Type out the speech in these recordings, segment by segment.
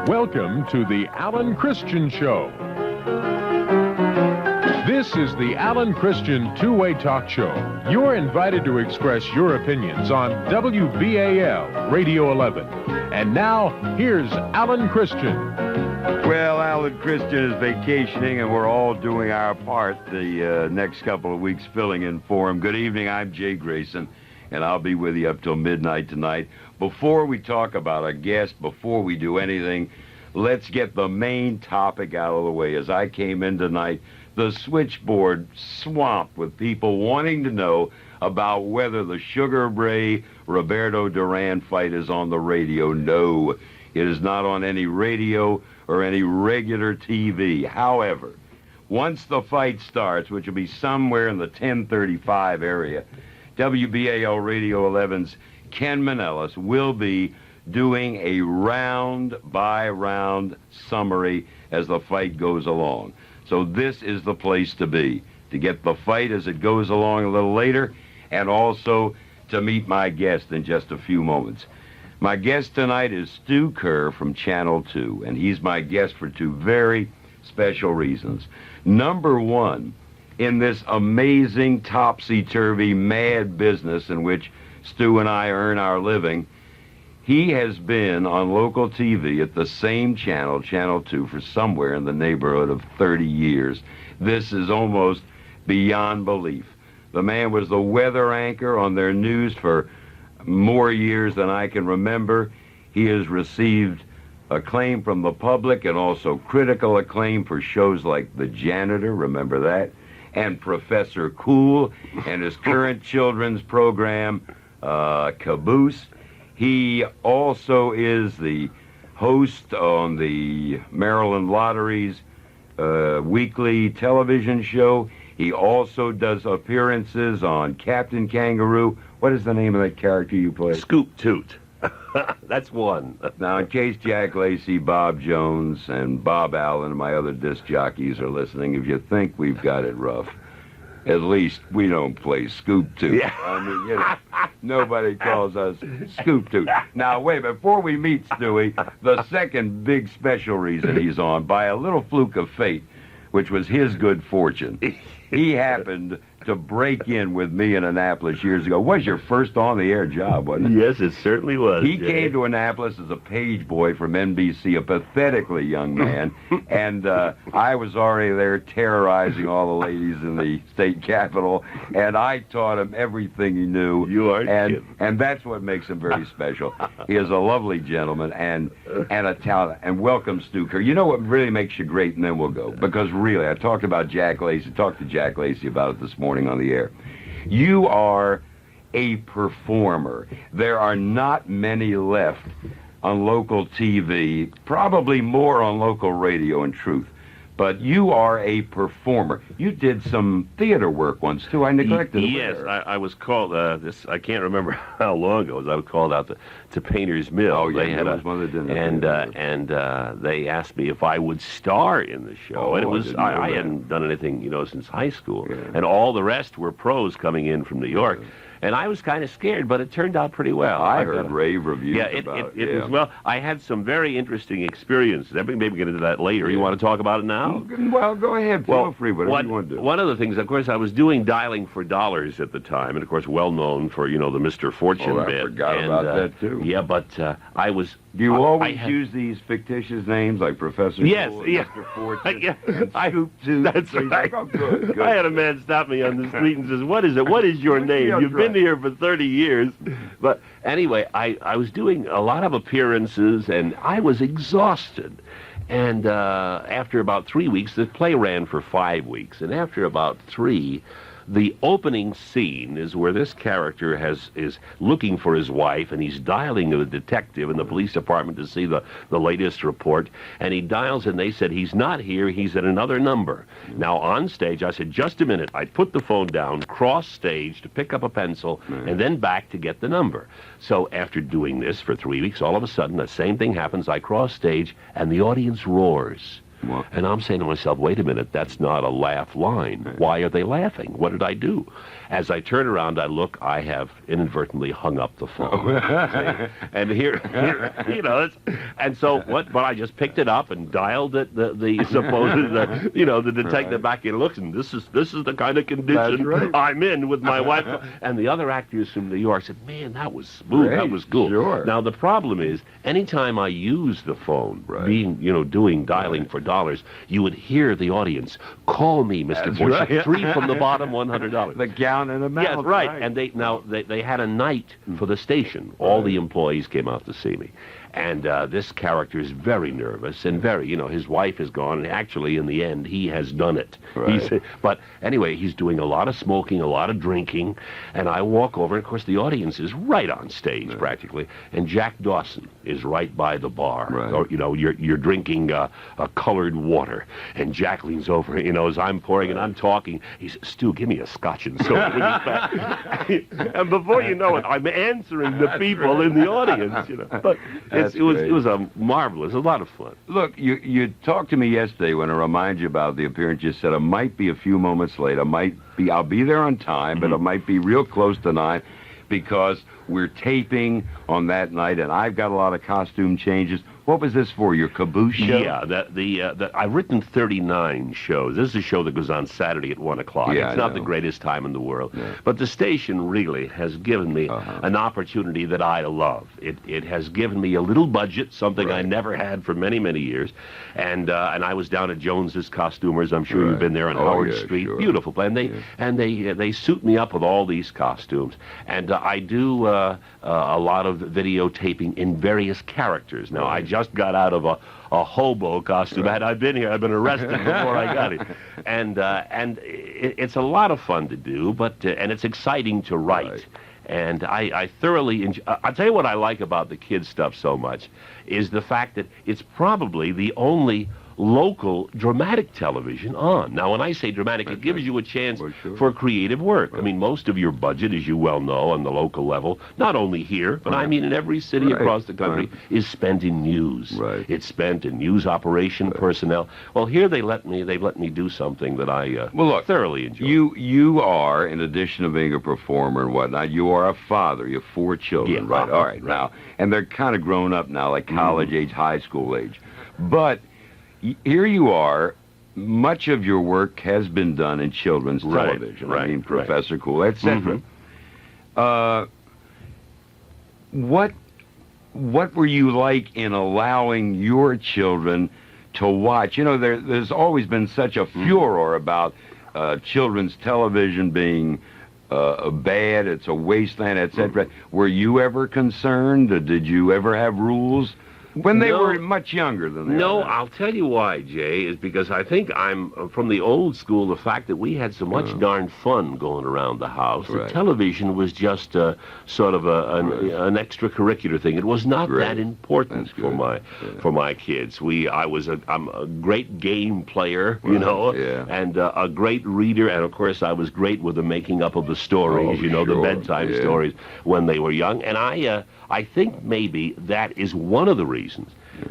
Welcome to the Alan Christian Show. This is the Alan Christian two-way talk show. You're invited to express your opinions on WBAL Radio 11. And now, here's Alan Christian. Well, Alan Christian is vacationing, and we're all doing our part the next couple of weeks filling in for him. Good evening, I'm Jay Grayson, and I'll be with you up till midnight tonight. Before we talk about our guest, before we do anything, let's get the main topic out of the way. As I came in tonight, the switchboard swamped with people wanting to know about whether the Sugar Ray Roberto Duran fight is on the radio. No, it is not on any radio or any regular TV. However, once the fight starts, which will be somewhere in the 10:35 area, WBAL Radio 11's Ken Manelis will be doing a round-by-round summary as the fight goes along. So this is the place to be, to get the fight as it goes along a little later, and also to meet my guest in just a few moments. My guest tonight is Stu Kerr from Channel 2, and he's my guest for two very special reasons. Number one, in this amazing, topsy-turvy, mad business in which Stu and I earn our living, he has been on local TV at the same channel, Channel 2, for somewhere in the neighborhood of 30 years. This is almost beyond belief. The man was the weather anchor on their news for more years than I can remember. He has received acclaim from the public and also critical acclaim for shows like The Janitor, remember that, and Professor Cool, and his current children's program, Caboose. He also is the host on the Maryland Lottery's weekly television show. He also does appearances on Captain Kangaroo. What is the name of that character you play? Scoop Toot. That's one. Now, in case Jack Lacey, Bob Jones, and Bob Allen and my other disc jockeys are listening, if you think we've got it rough, at least we don't play Scoop Toot. Yeah. I mean, you know, nobody calls us Scoop Toot. Now, wait, before we meet Stewie, the second big special reason he's on, by a little fluke of fate, which was his good fortune, he happened to break in with me in Annapolis years ago. Was your first on-the-air job, wasn't it? Yes, it certainly was. He came to Annapolis as a page boy from NBC, a pathetically young man, and I was already there terrorizing all the ladies in the state capitol, and I taught him everything he knew. You are and that's what makes him very special. He is a lovely gentleman and a talent. And welcome, Stu Kerr. You know what really makes you great, and then we'll go. Because really, I talked to Jack Lacey about it this morning on the air. You are a performer. There are not many left on local TV, probably more on local radio, in truth. But you are a performer. You did some theater work once, too. I neglected it. Yes, I was called, I can't remember how long ago, I was called out to Painter's Mill. Oh, yeah, that was one of the dinners. And they asked me if I would star in the show. Oh, and it was, I hadn't done anything, since high school. Yeah. And all the rest were pros coming in from New York. Yeah. And I was kind of scared, but it turned out pretty well. I heard rave reviews about it. It was, well, I had some very interesting experiences. Maybe we get into that later. Yeah. You want to talk about it now? Well, go ahead. Feel free, whatever you want to do. One of the things, of course, I was doing Dialing for Dollars at the time, and, of course, well known for, the Mr. Fortune bit. I forgot about that, too. Yeah, but I was... Do you always use these fictitious names like Professor Yes, Cool, yeah. Mr. Fortune, yeah. Scoop Toot? That's right. Oh, good. I had a man stop me on the street and says, what is it? What is your name? You've been here for 30 years. But anyway, I was doing a lot of appearances, and I was exhausted. And after about 3 weeks, the play ran for 5 weeks. And after about 3, the opening scene is where this character is looking for his wife, and he's dialing the detective in the police department to see the latest report. And he dials, and they said, he's not here, he's at another number. Now, on stage, I said, just a minute. I put the phone down, cross stage to pick up a pencil, and then back to get the number. So after doing this for 3 weeks, all of a sudden, the same thing happens. I cross stage, and the audience roars. Well, And I'm saying to myself, wait a minute, that's not a laugh line. Why are they laughing? What did I do? As I turn around, I look, I have inadvertently hung up the phone. And here you know, and so what? But I just picked it up and dialed it, the supposed, the detective back in. Looks, and this is the kind of condition I'm in with my wife. And the other actors from New York said, man, that was smooth. Great, that was cool. sure. Now, the problem is, anytime I use the phone, doing dialing for dollars, you would hear the audience, call me, Mr. Bush, 3 from the bottom, $100. The gown and the mouth. Yes, right. And they had a night for the station. All the employees came out to see me. And this character is very nervous and very, his wife is gone. And actually, in the end, he has done it. Right. But anyway, he's doing a lot of smoking, a lot of drinking. And I walk over, and of course, the audience is right on stage, practically. And Jack Dawson is right by the bar. Right. Or, you're drinking a colored water. And Jack leans over, as I'm pouring and I'm talking. He says, Stu, give me a scotch and soda. And before you know it, I'm answering the people in the audience, But it was a marvelous, a lot of fun. Look, you talked to me yesterday when I reminded you about the appearance. You said I might be a few moments late. I'll be there on time, but it might be real close to 9 because we're taping on that night, and I've got a lot of costume changes. What was this for, your caboose show? Yeah, I've written 39 shows. This is a show that goes on Saturday at 1 o'clock. Yeah, it's not the greatest time in the world. Yeah. But the station really has given me an opportunity that I love. It has given me a little budget, something I never had for many, many years. And I was down at Jones's Costumers. I'm sure you've been there on Howard Street. Sure. Beautiful place. And they suit me up with all these costumes. And I do a lot of videotaping in various characters. Now, I just got out of a hobo costume. Had I been here, I'd been arrested before I got here. And it's a lot of fun to do, and it's exciting to write. Right. And I thoroughly enjoy. I'll tell you what I like about the kids' stuff so much is the fact that it's probably the only local dramatic television on. Now, when I say dramatic, it gives you a chance for creative work. I mean, most of your budget, as you well know, on the local level, not only here, but I mean in every city across the country, is spent in news. Right. It's spent in news operation personnel. Well, here they've let me do something that I thoroughly enjoy. You are, in addition to being a performer and whatnot, you are a father. You have 4 children, right? All right, now, and they're kind of grown up now, like college age, high school age. But here you are. Much of your work has been done in children's television. I mean, Professor Cool, etc. What were you like in allowing your children to watch? There's always been such a furor about children's television being bad. It's a wasteland, etc. Were you ever concerned? Did you ever have rules? When they were much younger than they are now. I'll tell you why, Jay, is because I think I'm from the old school, the fact that we had so much darn fun going around the house. The television was just sort of an extracurricular thing. It was not that important for my kids. I'm a great game player, and a great reader, and of course I was great with the making up of the stories, the bedtime stories when they were young. And I think maybe that is one of the reasons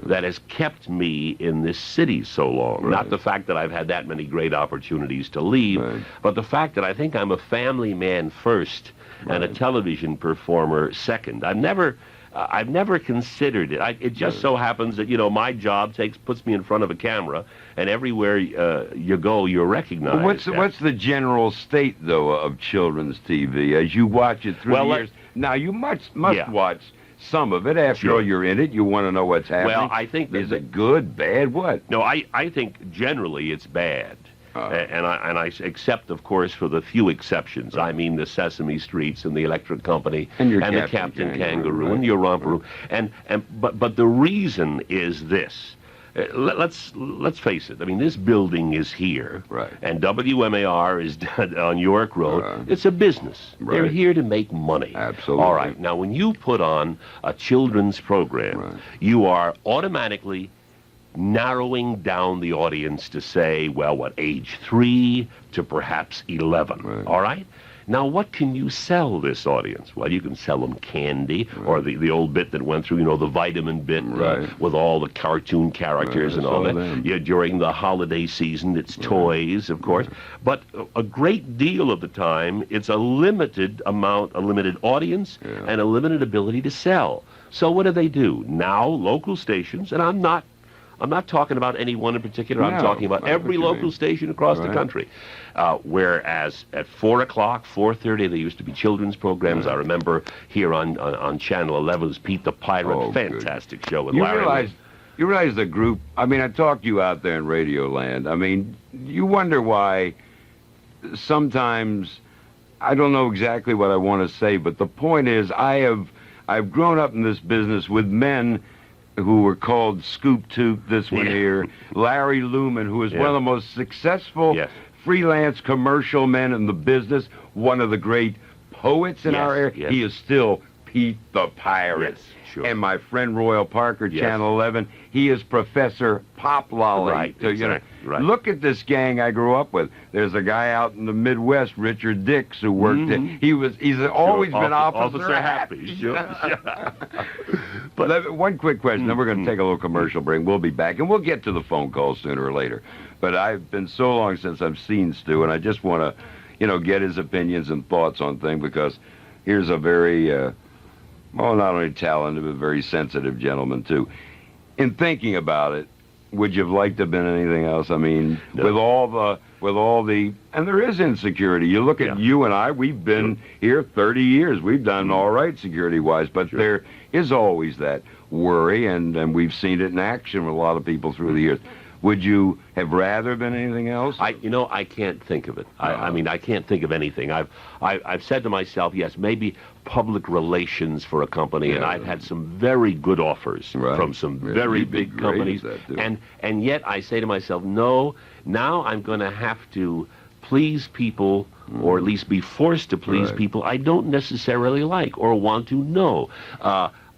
that has kept me in this city so long. Not the fact that I've had that many great opportunities to leave, but the fact that I think I'm a family man first and a television performer second. I've never considered it. It just so happens that, my job puts me in front of a camera, and everywhere you go, you're recognized. What's the general state, though, of children's TV as you watch it through the years? Now, you must watch some of it. After all, you're in it. You want to know what's happening. Well, I think... Is it good, bad, what? No, I think generally it's bad. And I accept, of course, for the few exceptions. I mean the Sesame Streets and the Electric Company and the Captain Kangaroo and your Romperoo. But the reason is this. Let's face it. I mean, this building is here, and WMAR is on York Road. It's a business. They're here to make money. Absolutely. All right. Now, when you put on a children's program, you are automatically narrowing down the audience to say, well, age 3 to perhaps 11. All right? Now, what can you sell this audience? Well, you can sell them candy, or the old bit that went through, the vitamin bit with all the cartoon characters and all that. Yeah, during the holiday season, it's toys, of course. But a great deal of the time, it's a limited amount, a limited audience, and a limited ability to sell. So what do? Now, local stations, and I'm not talking about any one in particular. I'm talking about every local station across the country. Whereas at 4 o'clock, 4:30, there used to be children's programs. I remember here on Channel 11's Pete the Pirate, fantastic show with Larry. You realize the group, I mean, I talked to you out there in Radio Land. I mean, you wonder why sometimes, I don't know exactly what I want to say, but the point is I've grown up in this business with men who were called Scoop Toot, this one here, Larry Lumen, who is one of the most successful freelance commercial men in the business, one of the great poets in our area. He is still Pete the Pirate. Yes, sure. And my friend Royal Parker, Channel 11, he is Professor Pop Lolly. Right, So, right. Look at this gang I grew up with. There's a guy out in the Midwest, Richard Dix, who worked at, he's always been Officer Happy. But one quick question, then we're going to take a little commercial break. We'll be back, and we'll get to the phone call sooner or later. But I've been so long since I've seen Stu, and I just want to, get his opinions and thoughts on things, because here's a very, not only talented, but very sensitive gentleman, too. In thinking about it, would you have liked to have been anything else? I mean, with all the, and there is insecurity. You look at you and I, we've been here 30 years. We've done all right security-wise, but there is always that worry, and we've seen it in action with a lot of people through the years. Would you have rather been anything else? I can't think of it. I mean, I can't think of anything. I've said to myself, yes, maybe public relations for a company, and I've had some very good offers from some very big companies, and yet I say to myself, no, now I'm going to have to please people, or at least be forced to please people I don't necessarily like or want to know.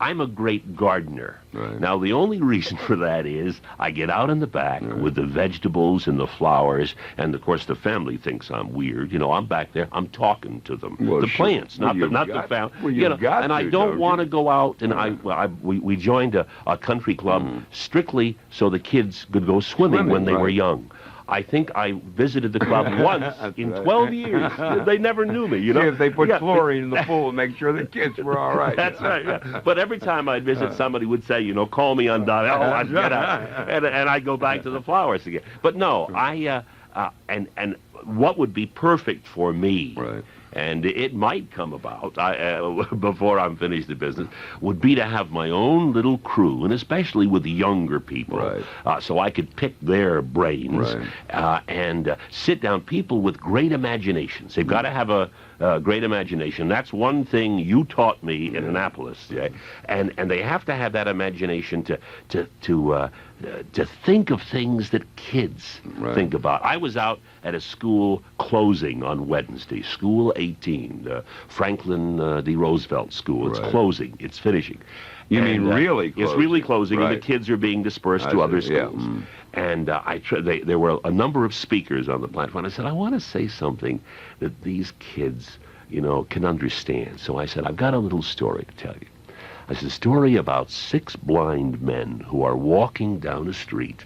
I'm a great gardener. Now, the only reason for that is I get out in the back with the vegetables and the flowers, and, of course, the family thinks I'm weird. I'm back there. I'm talking to them. The plants, not the family. And I don't want to go out, and we joined a country club strictly so the kids could go swimming when they were young. I think I visited the club once in 12 years. They never knew me, See if they put chlorine in the pool and make sure the kids were all right. That's right. But every time I'd visit, somebody would say, call me on Don. I'd get out. And I'd go back to the flowers again. But no, and what would be perfect for me, and it might come about before I'm finished the business, would be to have my own little crew, and especially with the younger people, so I could pick their brains and sit down. People with great imaginations. They've got to have a great imagination. That's one thing you taught me in Annapolis, and they have to have that imagination to think of things that kids think about. I was out at a school closing on Wednesday, School 18, Franklin D. Roosevelt School. It's closing. It's finishing. You mean really closing? It's really closing, and the kids are being dispersed to other schools. And there were a number of speakers on the platform. I said, I want to say something that these kids, can understand. So I said, I've got a little story to tell you. It's a story about 6 blind men who are walking down a street,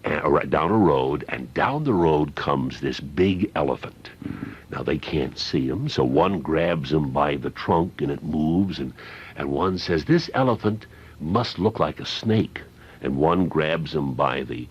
down a road, and down the road comes this big elephant. Now, they can't see him, so one grabs him by the trunk, and it moves, and one says, this elephant must look like a snake. And one grabs him by the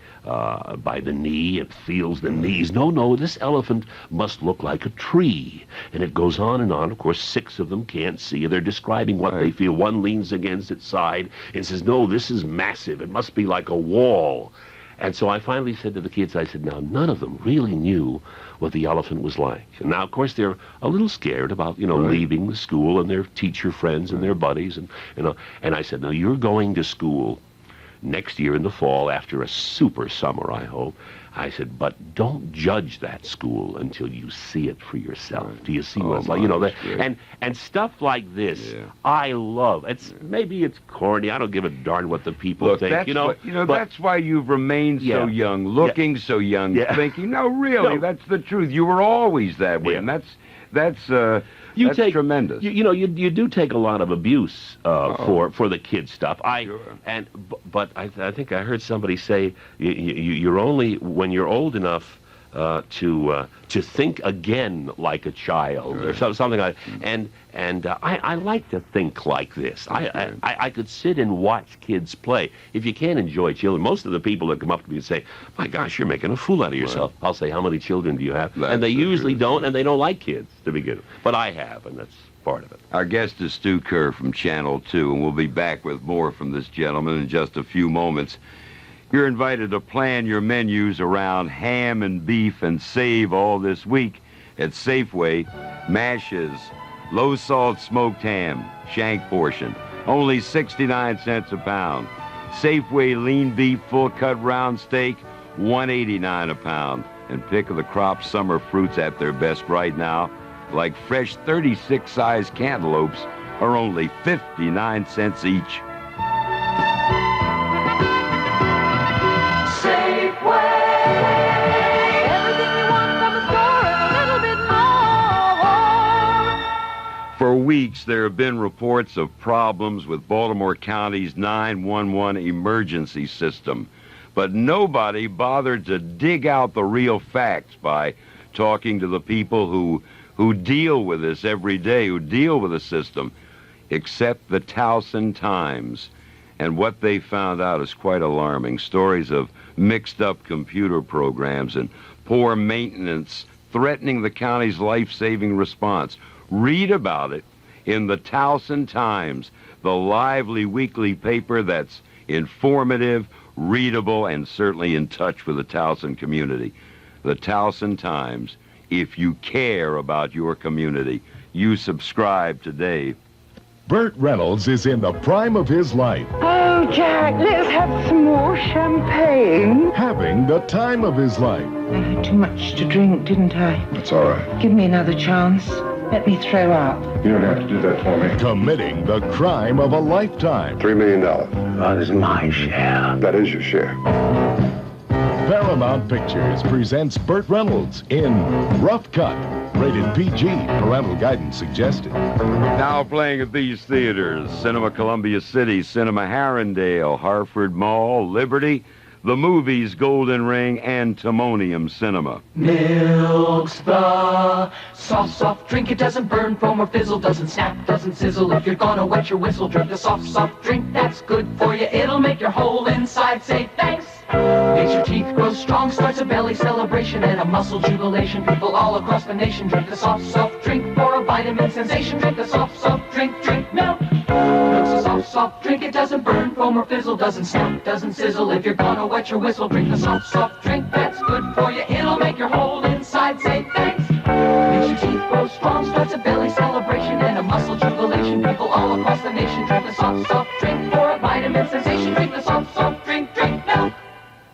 knee and feels the knees. No, this elephant must look like a tree. And it goes on and on. Of course, 6 of them can't see. They're describing what they feel. One leans against its side and says, no, this is massive. It must be like a wall. And so I finally said to the kids, I said, now, none of them really knew what the elephant was like. And now, of course, they're a little scared about, leaving the school and their teacher friends and their buddies. And I said, now, you're going to school next year in the fall, after a super summer, I hope. I said, but don't judge that school until you see it for yourself. Do you see what it's like? And stuff like this, I love. Maybe it's corny. I don't give a darn what the people think. That's why you've remained so young, looking so young, thinking. No, really, that's the truth. You were always that way, and that's tremendous. You do take a lot of abuse for the kid stuff. Sure. But I think I heard somebody say you're only when you're old enough to think again like a child, or something like that. And I like to think like this. I could sit and watch kids play. If you can't enjoy children, most of the people that come up to me and say, "My gosh, you're making a fool out of yourself," I'll say, "How many children do you have?" And they usually don't, and they don't like kids to begin with. But I have, and that's part of it. Our guest is Stu Kerr from Channel 2, and we'll be back with more from this gentleman in just a few moments. You're invited to plan your menus around ham and beef and save all this week at Safeway. Mashes, low-salt smoked ham, shank portion, only 69 cents a pound. Safeway lean beef full-cut round steak, $1.89 a pound. And pick of the crop summer fruits at their best right now, like fresh 36-size cantaloupes, are only 59 cents each. For weeks, there have been reports of problems with Baltimore County's 911 emergency system, but nobody bothered to dig out the real facts by talking to the people who deal with this every day, who deal with the system, except the Towson Times. And what they found out is quite alarming. Stories of mixed-up computer programs and poor maintenance threatening the county's life-saving response. Read about it in the Towson Times, the lively weekly paper that's informative, readable, and certainly in touch with the Towson community. The Towson Times. If you care about your community, you subscribe today. Burt Reynolds is in the prime of his life. Oh, Jack, let's have some more champagne. Having the time of his life. I had too much to drink, didn't I? That's all right. Give me another chance. Let me throw up. You don't have to do that for me. Committing the crime of a lifetime. $3 million. That is my share. That is your share. Paramount Pictures presents Burt Reynolds in Rough Cut. Rated PG. Parental guidance suggested. Now playing at these theaters: Cinema Columbia City, Cinema Harrendale, Harford Mall, Liberty, the Movies, Golden Ring, and Timonium Cinema. Milk's the soft drink. It doesn't burn, foam, or fizzle, doesn't snap, doesn't sizzle. If you're gonna wet your whistle, drink the soft drink. That's good for you. It'll make your whole inside say thanks. Makes your teeth grow strong, starts a belly celebration and a muscle jubilation. People all across the nation drink the soft drink for a vitamin sensation. Drink the soft drink, drink milk. Milk's a soft drink. It doesn't burn, foam, or fizzle, doesn't snap, doesn't sizzle. If you're gonna wet your whistle, drink the soft drink. That's good for you. It'll make your whole inside say thanks. Makes your teeth grow strong, starts a belly celebration and a muscle jubilation. People all across the nation drink the soft drink for a vitamin sensation. Drink the soft drink, drink milk.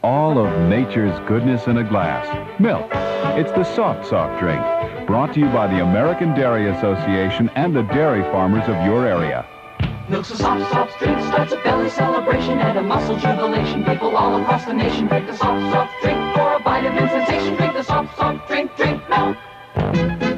All of nature's goodness in a glass. Milk. It's the soft drink. Brought to you by the American Dairy Association and the dairy farmers of your area. Milk's a soft drink, starts a belly celebration and a muscle jubilation. People all across the nation drink the soft drink for a vitamin sensation. Drink the soft drink, drink milk.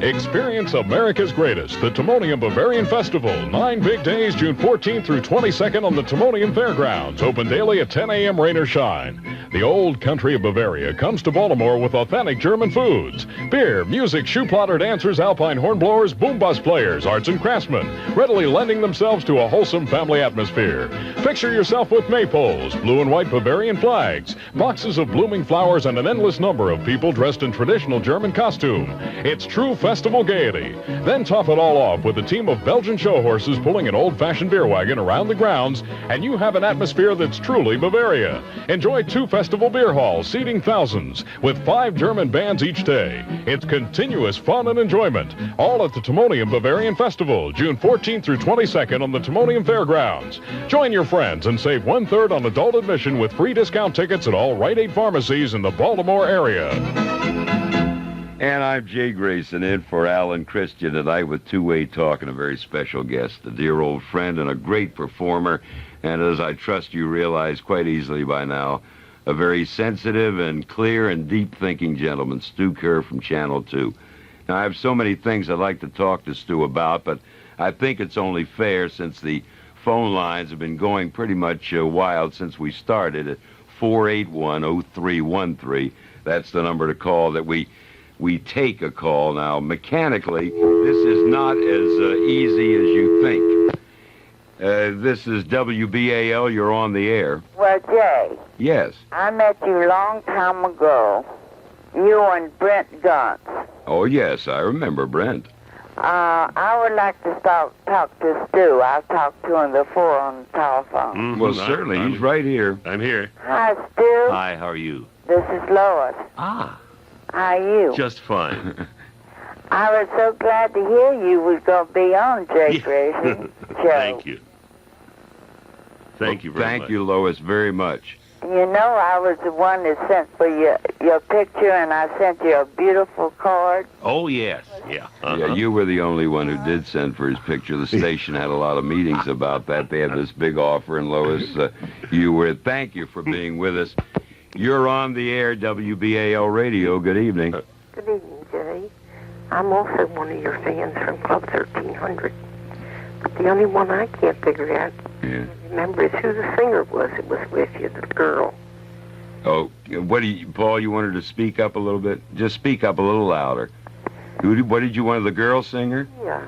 Experience America's Greatest, the Timonium Bavarian Festival. 9 big days, June 14th through 22nd on the Timonium Fairgrounds. Open daily at 10 a.m. rain or shine. The old country of Bavaria comes to Baltimore with authentic German foods. Beer, music, shoe plotter dancers, alpine hornblowers, boom bus players, arts and craftsmen, readily lending themselves to a wholesome family atmosphere. Picture yourself with maypoles, blue and white Bavarian flags, boxes of blooming flowers, and an endless number of people dressed in traditional German costume. It's true festival gaiety. Then top it all off with a team of Belgian show horses pulling an old-fashioned beer wagon around the grounds, and you have an atmosphere that's truly Bavaria. Enjoy 2 festival beer halls seating thousands with 5 German bands each day. It's continuous fun and enjoyment, all at the Timonium Bavarian Festival, June 14th through 22nd on the Timonium Fairgrounds. Join your friends and save 1/3 on adult admission with free discount tickets at all Rite Aid pharmacies in the Baltimore area. And I'm Jay Grayson in for Alan Christian tonight with Two-Way Talk and a very special guest, a dear old friend and a great performer, and as I trust you realize quite easily by now, a very sensitive and clear and deep-thinking gentleman, Stu Kerr from Channel 2. Now, I have so many things I'd like to talk to Stu about, but I think it's only fair since the phone lines have been going pretty much wild since we started at 481-0313. That's the number to call, that we take a call. Now, mechanically, this is not as easy as you think. This is WBAL. You're on the air. Well, Jay, Yes. I met you a long time ago. You and Brent Guntz. Oh, yes, I remember Brent. I would like to talk to Stu. I've talked to him before on the telephone. Mhm, Well, certainly, he's right here. I'm here. Hi, Stu. Hi, how are you? This is Lois. Ah, How are you? just fine. I was so glad to hear you was going to be on Jay Grayson show. Thank you. Thank you very much. Thank you, Lois, very much. You know, I was the one that sent for your picture, and I sent you a beautiful card. Oh, yes. Yeah. Yeah, you were the only one who did send for his picture. The station had a lot of meetings about that. They had this big offer, and Lois, you were. Thank you for being with us. You're on the air, WBAL Radio. Good evening. Good evening, Jay. I'm also one of your fans from Club 1300. But the only one I can't figure out, remember, is who the singer was that was with you, the girl. Oh, Paul, you wanted to speak up a little bit? Just speak up a little louder. What did you want, the girl singer? Yeah.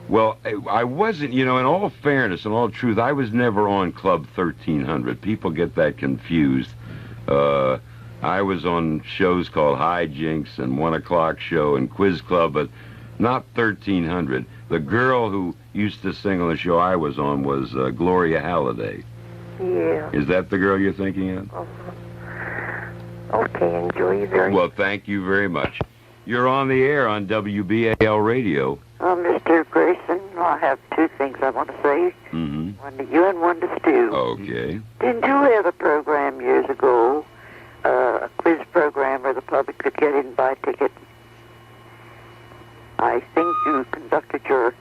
Well, I wasn't, in all fairness and all truth, I was never on Club 1300. People get that confused. I was on shows called Hijinks and 1 O'Clock Show and Quiz Club, but not 1300. The girl who used to sing on the show I was on was Gloria Halliday. Yeah. Is that the girl you're thinking of? Okay, enjoy your very Well, thank you very much. You're on the air on WBAL Radio. Mr. Grayson, I have two things I want to say. Mm-hmm. One to you and one to Stu. Okay. Didn't you have a program years ago, a quiz program where the public could get in by ticket? I think you conducted your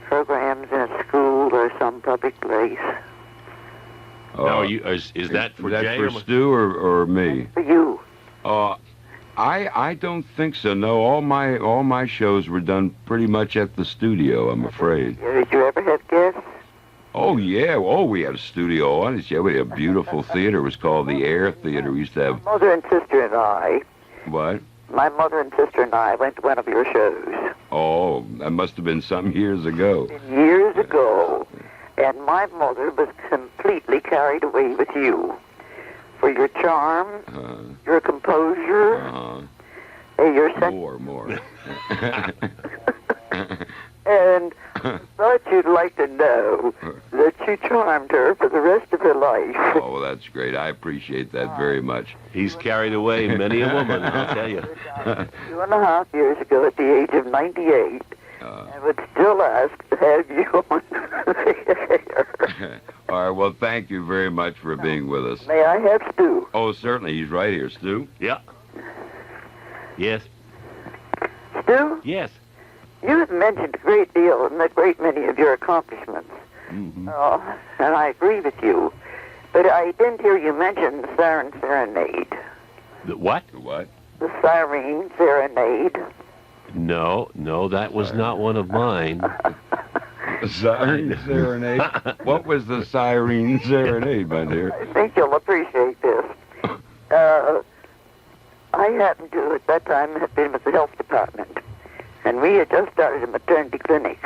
programs in a school or some public place. No, is that for Jay? for Stu or me? For you. I don't think so. No, all my shows were done pretty much at the studio, I'm afraid. Did you ever have guests? Oh, yeah. Oh, we had a studio audience. Yeah, we had a beautiful theater. It was called the Air Theater. We used to have... Mother and sister and I. What? My mother and sister and I went to one of your shows. Oh, that must have been some years ago. Years ago. And my mother was completely carried away with you. For your charm, your composure, your sense... More. And thought you'd like to know that you charmed her for the rest of her life. Oh, well, that's great. I appreciate that very much. He's carried away many a woman, I'll tell you. 2.5 years ago, at the age of 98, I would still ask to have you on the air. All right, well, thank you very much for being with us. May I have Stu? Oh, certainly. He's right here. Stu? Yeah. Yes. Stu? Yes. You have mentioned a great deal and a great many of your accomplishments. Mm-hmm. And I agree with you. But I didn't hear you mention the Siren Serenade. The what? What? The Siren Serenade. No, that was not one of mine. Siren Serenade? What was the Siren Serenade, my dear? I think you'll appreciate this. I happened to, at that time, have been with the health department. And we had just started a maternity clinic.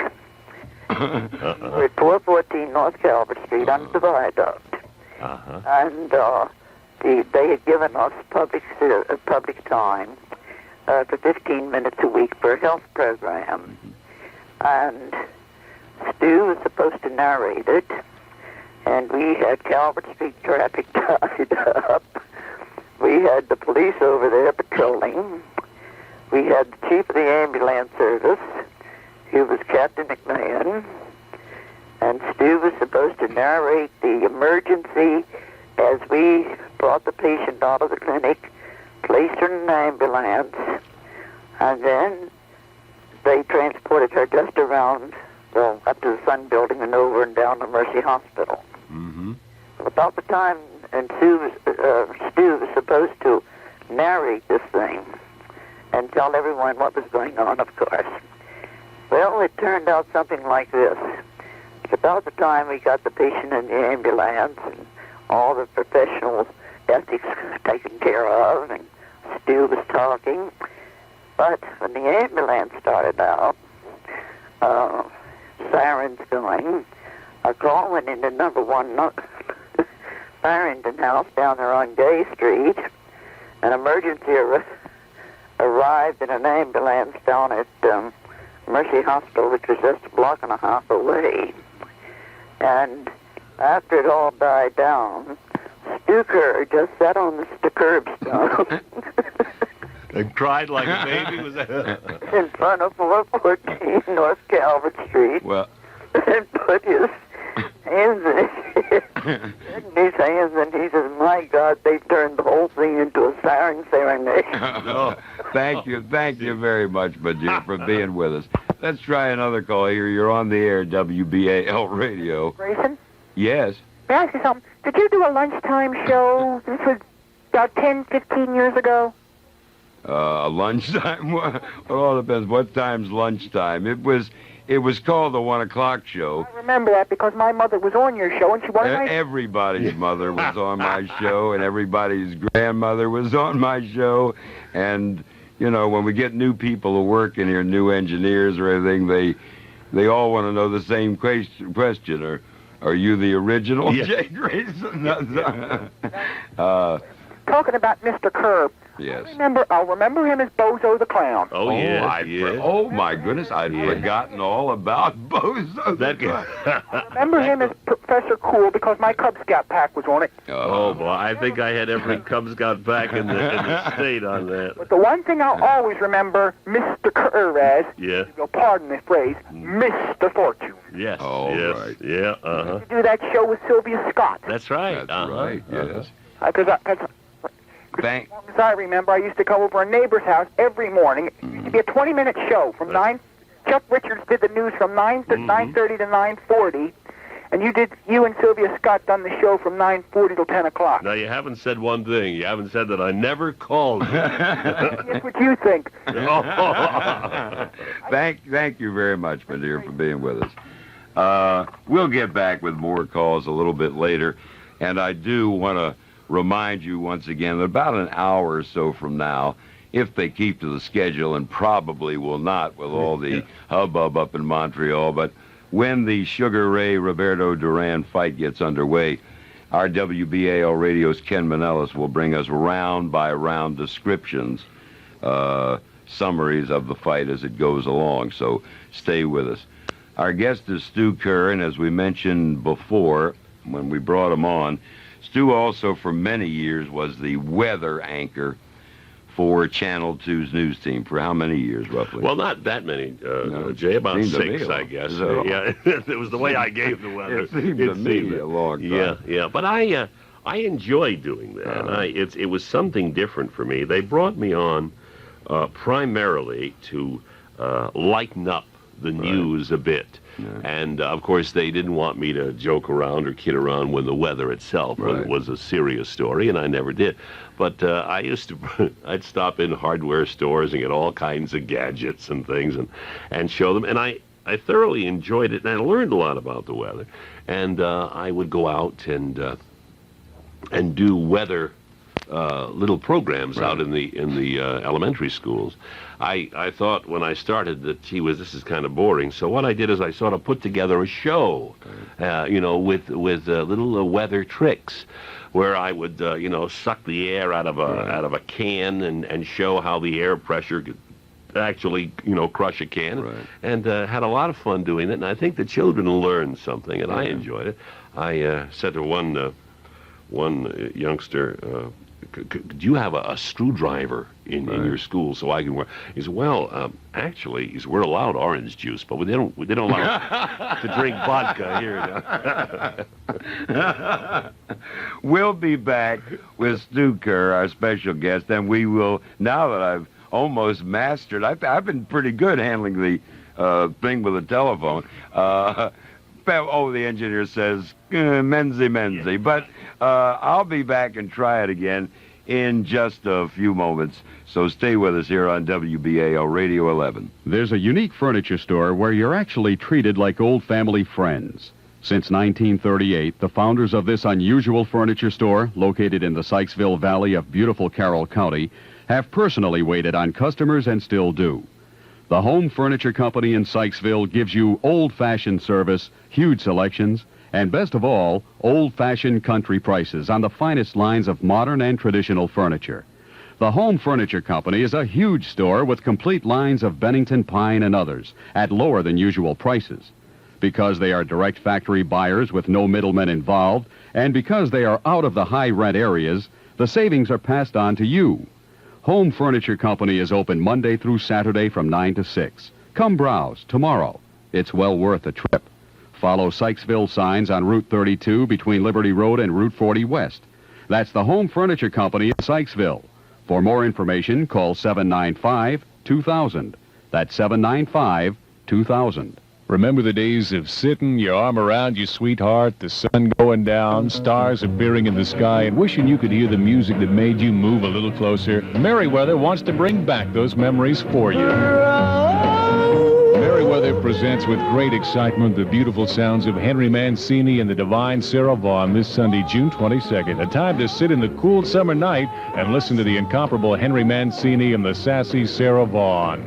We're at 414 North Calvert Street under the viaduct. And they had given us public time for 15 minutes a week for a health program. And Stu was supposed to narrate it. And we had Calvert Street traffic tied up. We had the police over there patrolling. We had the chief of the ambulance service, who was Captain McMahon, and Stu was supposed to narrate the emergency as we brought the patient out of the clinic, placed her in an ambulance, and then they transported her just around, up to the Sun Building and over and down to Mercy Hospital. Mm-hmm. About the time, and Stu was supposed to narrate this thing. and tell everyone what was going on, of course. Well, it turned out something like this. It's about the time we got the patient in the ambulance and all the professional ethics taken care of, and Stu was talking. But when the ambulance started out, sirens going, a call went into number 1 Farrington House down there on Gay Street. An emergency arrived in an ambulance down at Mercy Hospital, which was just a block and a half away. And after it all died down, Stu Kerr just sat on the curbstone. And cried like a baby. Was that? In front of 414 North Calvert Street. Well, and put his hands in his hands, and he says, "My God, they turned the whole thing into a siren serenade." Oh, thank you very much, my dear, for being with us. Let's try another call here. You're on the air, WBAL Radio. Grayson? Yes. May I ask you something? Did you do a lunchtime show? This was about 10, 15 years ago. Lunchtime? Well, it all depends. What time's lunchtime? It was called the 1 o'clock show. I remember that because my mother was on your show, and she wanted Everybody's mother was on my show, and everybody's grandmother was on my show. And, you know, when we get new people who work in here, new engineers or anything, they all want to know the same question. Are you the original Jay Grayson? talking about Mr. Kerr. Yes. I'll remember him as Bozo the Clown. Oh, yeah. Oh, my goodness. I'd forgotten all about Bozo the Clown. I remember him as Professor Cool because my Cub Scout pack was on it. Oh, boy. I think I had every Cub Scout pack in the state on that. But the one thing I'll always remember Mr. Kerr as, if you'll pardon the phrase, Mr. Fortune. Yes. Oh, yes. right. Yeah, uh-huh. To do that show with Sylvia Scott. That's right. That's right, yes. Because Thank. as long as I remember, I used to come over a neighbor's house every morning. It used to be a 20-minute show from 9. Chuck Richards did the news from 9:30 to 9:40, and you and Sylvia Scott done the show from 9:40 till 10 o'clock. Now, you haven't said one thing. You haven't said that I never called you. That's what you think. Thank you very much, my dear, for being with us. We'll get back with more calls a little bit later, and I do want to remind you once again that about an hour or so from now, if they keep to the schedule, and probably will not with all the hubbub up in Montreal, but when the Sugar Ray Roberto Duran fight gets underway, our WBAL Radio's Ken Manelis will bring us round-by-round descriptions, summaries of the fight as it goes along, so stay with us. Our guest is Stu Kerr, and as we mentioned before when we brought him on, Stu also for many years was the weather anchor for Channel 2's news team. For how many years, roughly? Well, not that many, Jay. About 6, I guess. So. Yeah, it was the way I gave the weather. It seemed to me a long time. Yeah. But I enjoy doing that. It was something different for me. They brought me on primarily to lighten up the news a bit. Yeah. And, of course, they didn't want me to joke around or kid around with the weather itself when it was a serious story, and I never did. But I'd stop in hardware stores and get all kinds of gadgets and things and show them. And I thoroughly enjoyed it, and I learned a lot about the weather. And I would go out and do weather little programs out in the elementary schools. I thought when I started that, this is kind of boring. So what I did is I sort of put together a show, with little weather tricks, where I would suck the air out of a can and show how the air pressure could actually crush a can, and had a lot of fun doing it. And I think the children learned something, and I enjoyed it. I said to one youngster, do you have a screwdriver in your school so I can wear? He said, well, actually, we're allowed orange juice, but they don't allow to drink vodka here. We'll be back with Stu Kerr, our special guest, and we will, now that I've almost mastered, I've been pretty good handling the thing with the telephone. The engineer says, menzy. But I'll be back and try it again in just a few moments. So stay with us here on WBAL Radio 11. There's a unique furniture store where you're actually treated like old family friends. Since 1938, the founders of this unusual furniture store, located in the Sykesville Valley of beautiful Carroll County, have personally waited on customers and still do. The Home Furniture Company in Sykesville gives you old-fashioned service, huge selections, and best of all, old-fashioned country prices on the finest lines of modern and traditional furniture. The Home Furniture Company is a huge store with complete lines of Bennington pine and others at lower than usual prices. Because they are direct factory buyers with no middlemen involved, and because they are out of the high rent areas, the savings are passed on to you. Home Furniture Company is open Monday through Saturday from 9 to 6. Come browse tomorrow. It's well worth a trip. Follow Sykesville signs on Route 32 between Liberty Road and Route 40 West. That's the Home Furniture Company in Sykesville. For more information, call 795-2000. That's 795-2000. Remember the days of sitting, your arm around your sweetheart, the sun going down, stars appearing in the sky, and wishing you could hear the music that made you move a little closer? Merriweather wants to bring back those memories for you. Merriweather presents with great excitement the beautiful sounds of Henry Mancini and the divine Sarah Vaughan this Sunday, June 22nd. A time to sit in the cool summer night and listen to the incomparable Henry Mancini and the sassy Sarah Vaughan.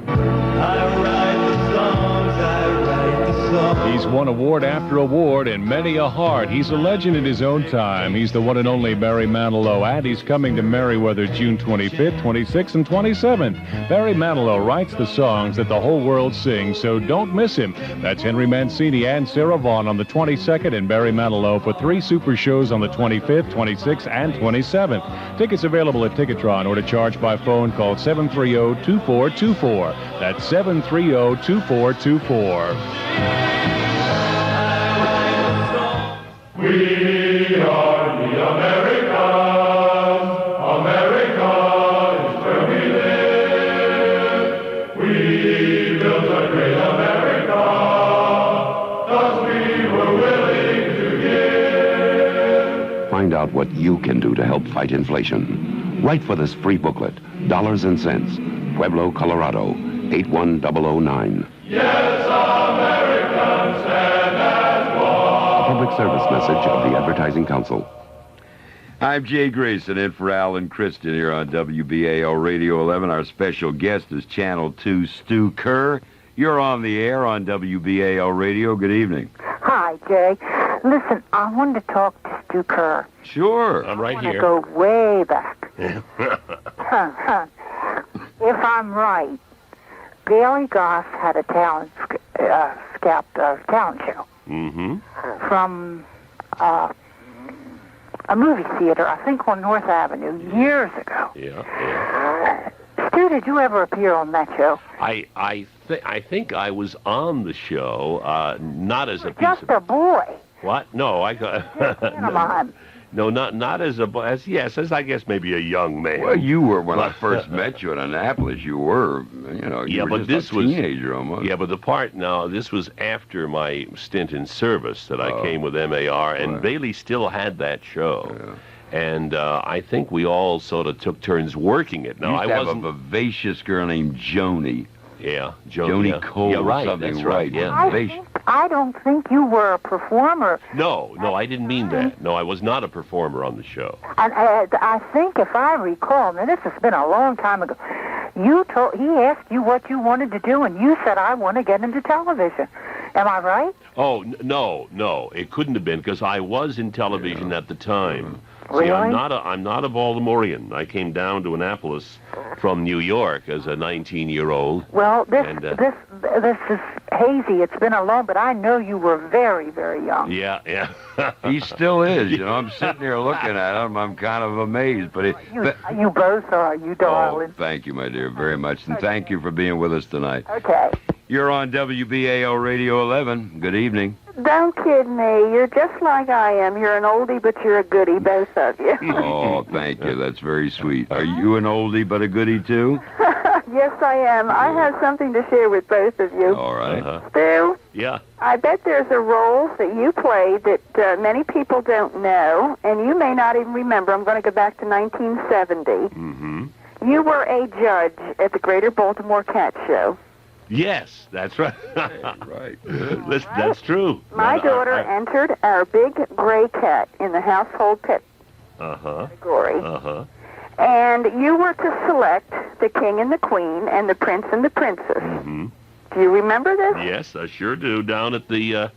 He's won award after award and many a heart. He's a legend in his own time. He's the one and only Barry Manilow, and he's coming to Merriweather June 25th, 26th, and 27th. Barry Manilow writes the songs that the whole world sings, so don't miss him. That's Henry Mancini and Sarah Vaughan on the 22nd, and Barry Manilow for 3 super shows on the 25th, 26th, and 27th. Tickets available at Ticketron, or to charge by phone, call 730-2424. That's 730-2424. We are the Americans. America is where we live. We built a great America, 'cause we were willing to give. Find out what you can do to help fight inflation. Write for this free booklet, Dollars and Cents, Pueblo, Colorado, 81009. Yes, Americans stand as one. Public service message of the Advertising Council. I'm Jay Grayson in for Alan Kristen here on WBAL Radio 11. Our special guest is Channel 2 Stu Kerr. You're on the air on WBAL Radio. Good evening. Hi, Jay. Listen, I wanted to talk to Stu Kerr. Sure. I'm right I here. go way back. If I'm right, Bailey Goss had a talent show. Mm-hmm. From a movie theater, I think on North Avenue, years ago. Yeah. Stu, did you ever appear on that show? I think I was on the show, not as a piece Just a boy. What? No, I got. No, not as a boy. As I guess maybe a young man. Well, you were when I first met you in Annapolis. You were, you were but just this a teenager almost. Yeah, but the part now, this was after my stint in service that I came with MAR, and Bailey still had that show. Yeah. And I think we all sort of took turns working it. Now, you used to have a vivacious girl named Joni. Yeah, Joni Cole. Yeah, right. Something That's right. Yeah. I don't think you were a performer. No, I didn't mean that. No, I was not a performer on the show. And I think if I recall, now this has been a long time ago, he asked you what you wanted to do, and you said, I want to get into television. Am I right? Oh, no, it couldn't have been, because I was in television at the time. Really? See, I'm not a Baltimorean. I came down to Annapolis from New York as a 19-year-old. Well, this is hazy. It's been a long, but I know you were very, very young. Yeah. He still is. I'm sitting here looking at him. I'm kind of amazed. But you both are, you darling. Oh, thank you, my dear, very much, and thank you for being with us tonight. Okay. You're on WBAL Radio 11. Good evening. Don't kid me. You're just like I am. You're an oldie, but you're a goodie, both of you. Oh, thank you. That's very sweet. Are you an oldie but a goodie, too? Yes, I am. I have something to share with both of you. All right. Stu, Yeah. I bet there's a role that you played that many people don't know, and you may not even remember. I'm going to go back to 1970. Mm-hmm. You were a judge at the Greater Baltimore Cat Show. Yes, that's right. Right. Listen, that's true. My daughter entered our big gray cat in the household pet category. And you were to select the king and the queen and the prince and the princess. Mm-hmm. Do you remember this? Yes, I sure do. Down at the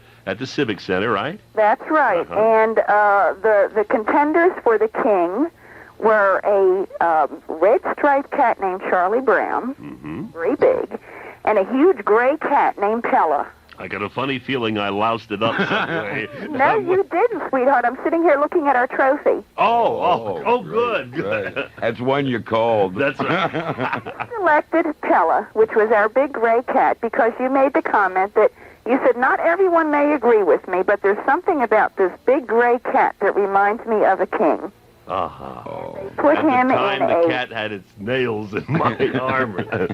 Civic Center, right? That's right. And the contenders for the king were a red striped cat named Charlie Brown, very big, and a huge gray cat named Pella. I got a funny feeling I loused it up some way. No, you didn't, sweetheart. I'm sitting here looking at our trophy. Oh, good. Right. That's one you called. That's right. You selected Pella, which was our big gray cat, because you made the comment that you said, not everyone may agree with me, but there's something about this big gray cat that reminds me of a king. Put At him the time, in the a... cat had its nails in my armor.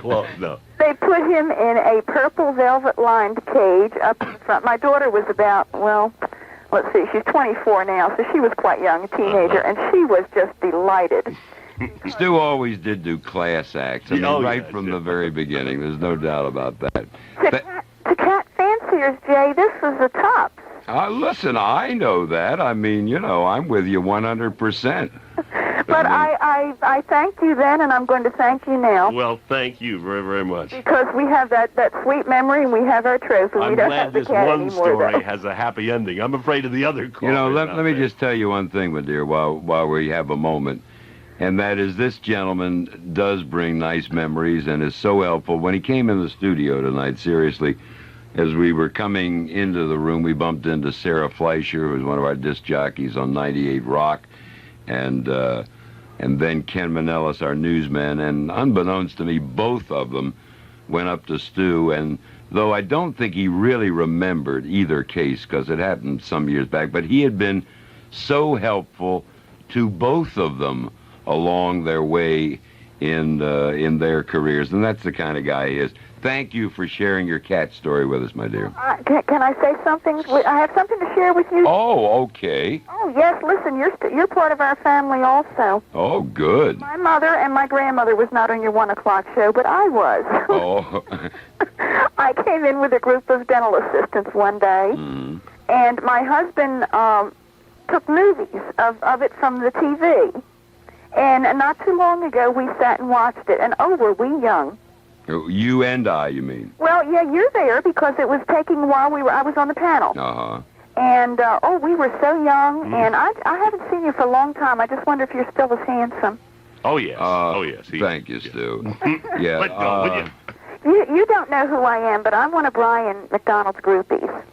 Well, no. They put him in a purple velvet-lined cage up in front. My daughter was about, well, let's see, she's 24 now, so she was quite young, a teenager, and she was just delighted. Stu always did do class acts. I mean, from the very beginning. There's no doubt about that. To cat fanciers, Jay, this was the top. Listen, I know that. I mean, I'm with you 100%. But I thanked you then, and I'm going to thank you now. Well, thank you very, very much. Because we have that sweet memory, and we have our trophy. I'm we don't glad have the this cat one anymore, story though. has a happy ending. I'm afraid of the other call. Let me just tell you one thing, my dear, while we have a moment. And that is, this gentleman does bring nice memories and is so helpful. When he came in the studio tonight, seriously, as we were coming into the room, we bumped into Sarah Fleischer, who was one of our disc jockeys on 98 Rock, and then Ken Manelis, our newsman, and unbeknownst to me, both of them went up to Stu, and though I don't think he really remembered either case, because it happened some years back, but he had been so helpful to both of them along their way in their careers, and that's the kind of guy he is. Thank you for sharing your cat story with us, my dear. Can I say something? I have something to share with you. Oh, okay. Oh, yes, listen, you're part of our family also. Oh, good. My mother and my grandmother was not on your 1 o'clock show, but I was. Oh. I came in with a group of dental assistants one day, and my husband took movies of it from the TV. And not too long ago, we sat and watched it, and were we young. You and I, you mean? Well, yeah, you're there because it was taking while I was on the panel. And, we were so young, and I haven't seen you for a long time. I just wonder if you're still as handsome. Oh, yes. Thank you, Stu. Yeah. Let go, would you? You don't know who I am, but I'm one of Brian McDonald's groupies.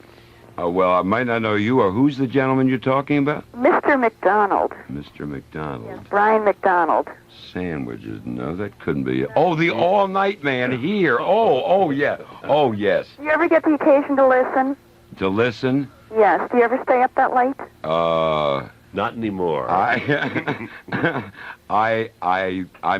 Well, I might not know you, or who's the gentleman you're talking about? Mr. McDonald. Mr. McDonald. Yes, Brian McDonald. Sandwiches. No, that couldn't be. Oh, the all-night man here. Oh, yeah. Oh, yes. Do you ever get the occasion to listen? To listen? Yes. Do you ever stay up that late? Not anymore. I'm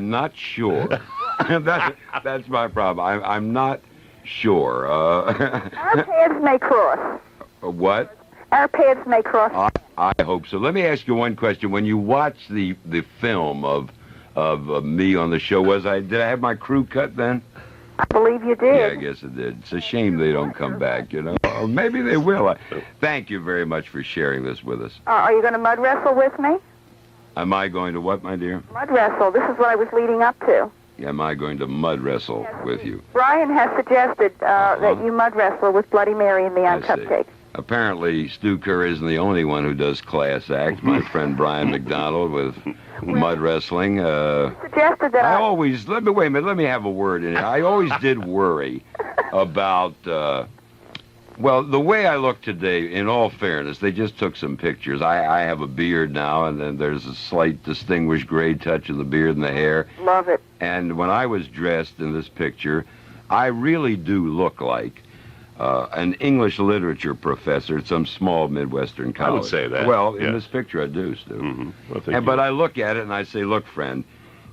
not sure. That's my problem. I'm not sure. Our paths may cross. What? Our paths may cross. I hope so. Let me ask you one question. When you watched the film of me on the show, did I have my crew cut then? I believe you did. Yeah, I guess it did. It's a shame they don't come back, Or maybe they will. Thank you very much for sharing this with us. Are you going to mud wrestle with me? Am I going to what, my dear? Mud wrestle. This is what I was leading up to. Am I going to mud wrestle with you? Brian has suggested that you mud wrestle with Bloody Mary and me on Cupcake. Apparently, Stu Kerr isn't the only one who does class acts. My friend Brian McDonald with mud wrestling. Suggested that wait a minute, let me have a word in it. I always did worry about, the way I look today, in all fairness, they just took some pictures. I have a beard now, and then there's a slight distinguished gray touch of the beard and the hair. Love it. And when I was dressed in this picture, I really do look like an English literature professor at some small Midwestern college. I would say that. Well, in this picture I do, Stu. Well, but I look at it and I say, look, friend,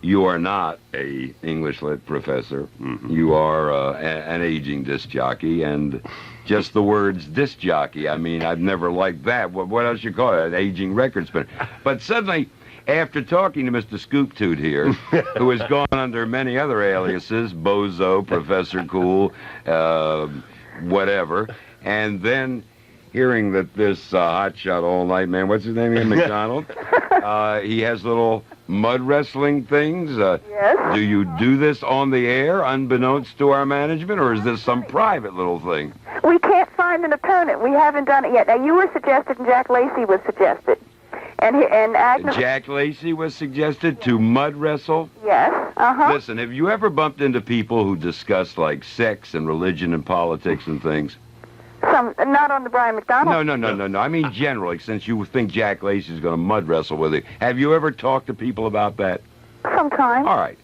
You are not a English lit professor. You are an aging disc jockey, and just the words disc jockey. I mean, I've never liked that. What else you call it? An aging record spinner. But suddenly, after talking to Mr. Scoop Toot here, who has gone under many other aliases, Bozo, Professor Cool, whatever, and then hearing that this hotshot all night man, what's his name again, McDonald? He has little mud wrestling things. Yes. Do you do this on the air, unbeknownst to our management, or is this some private little thing? We can't find an opponent. We haven't done it yet. Now, you were suggested, and Jack Lacey was suggested. And Agnes... Jack Lacey was suggested to mud wrestle? Yes, Listen, have you ever bumped into people who discuss, like, sex and religion and politics and things? Not on the Brian McDonald. No. I mean generally, since you think Jack Lacey's going to mud wrestle with you. Have you ever talked to people about that? Sometimes. All right.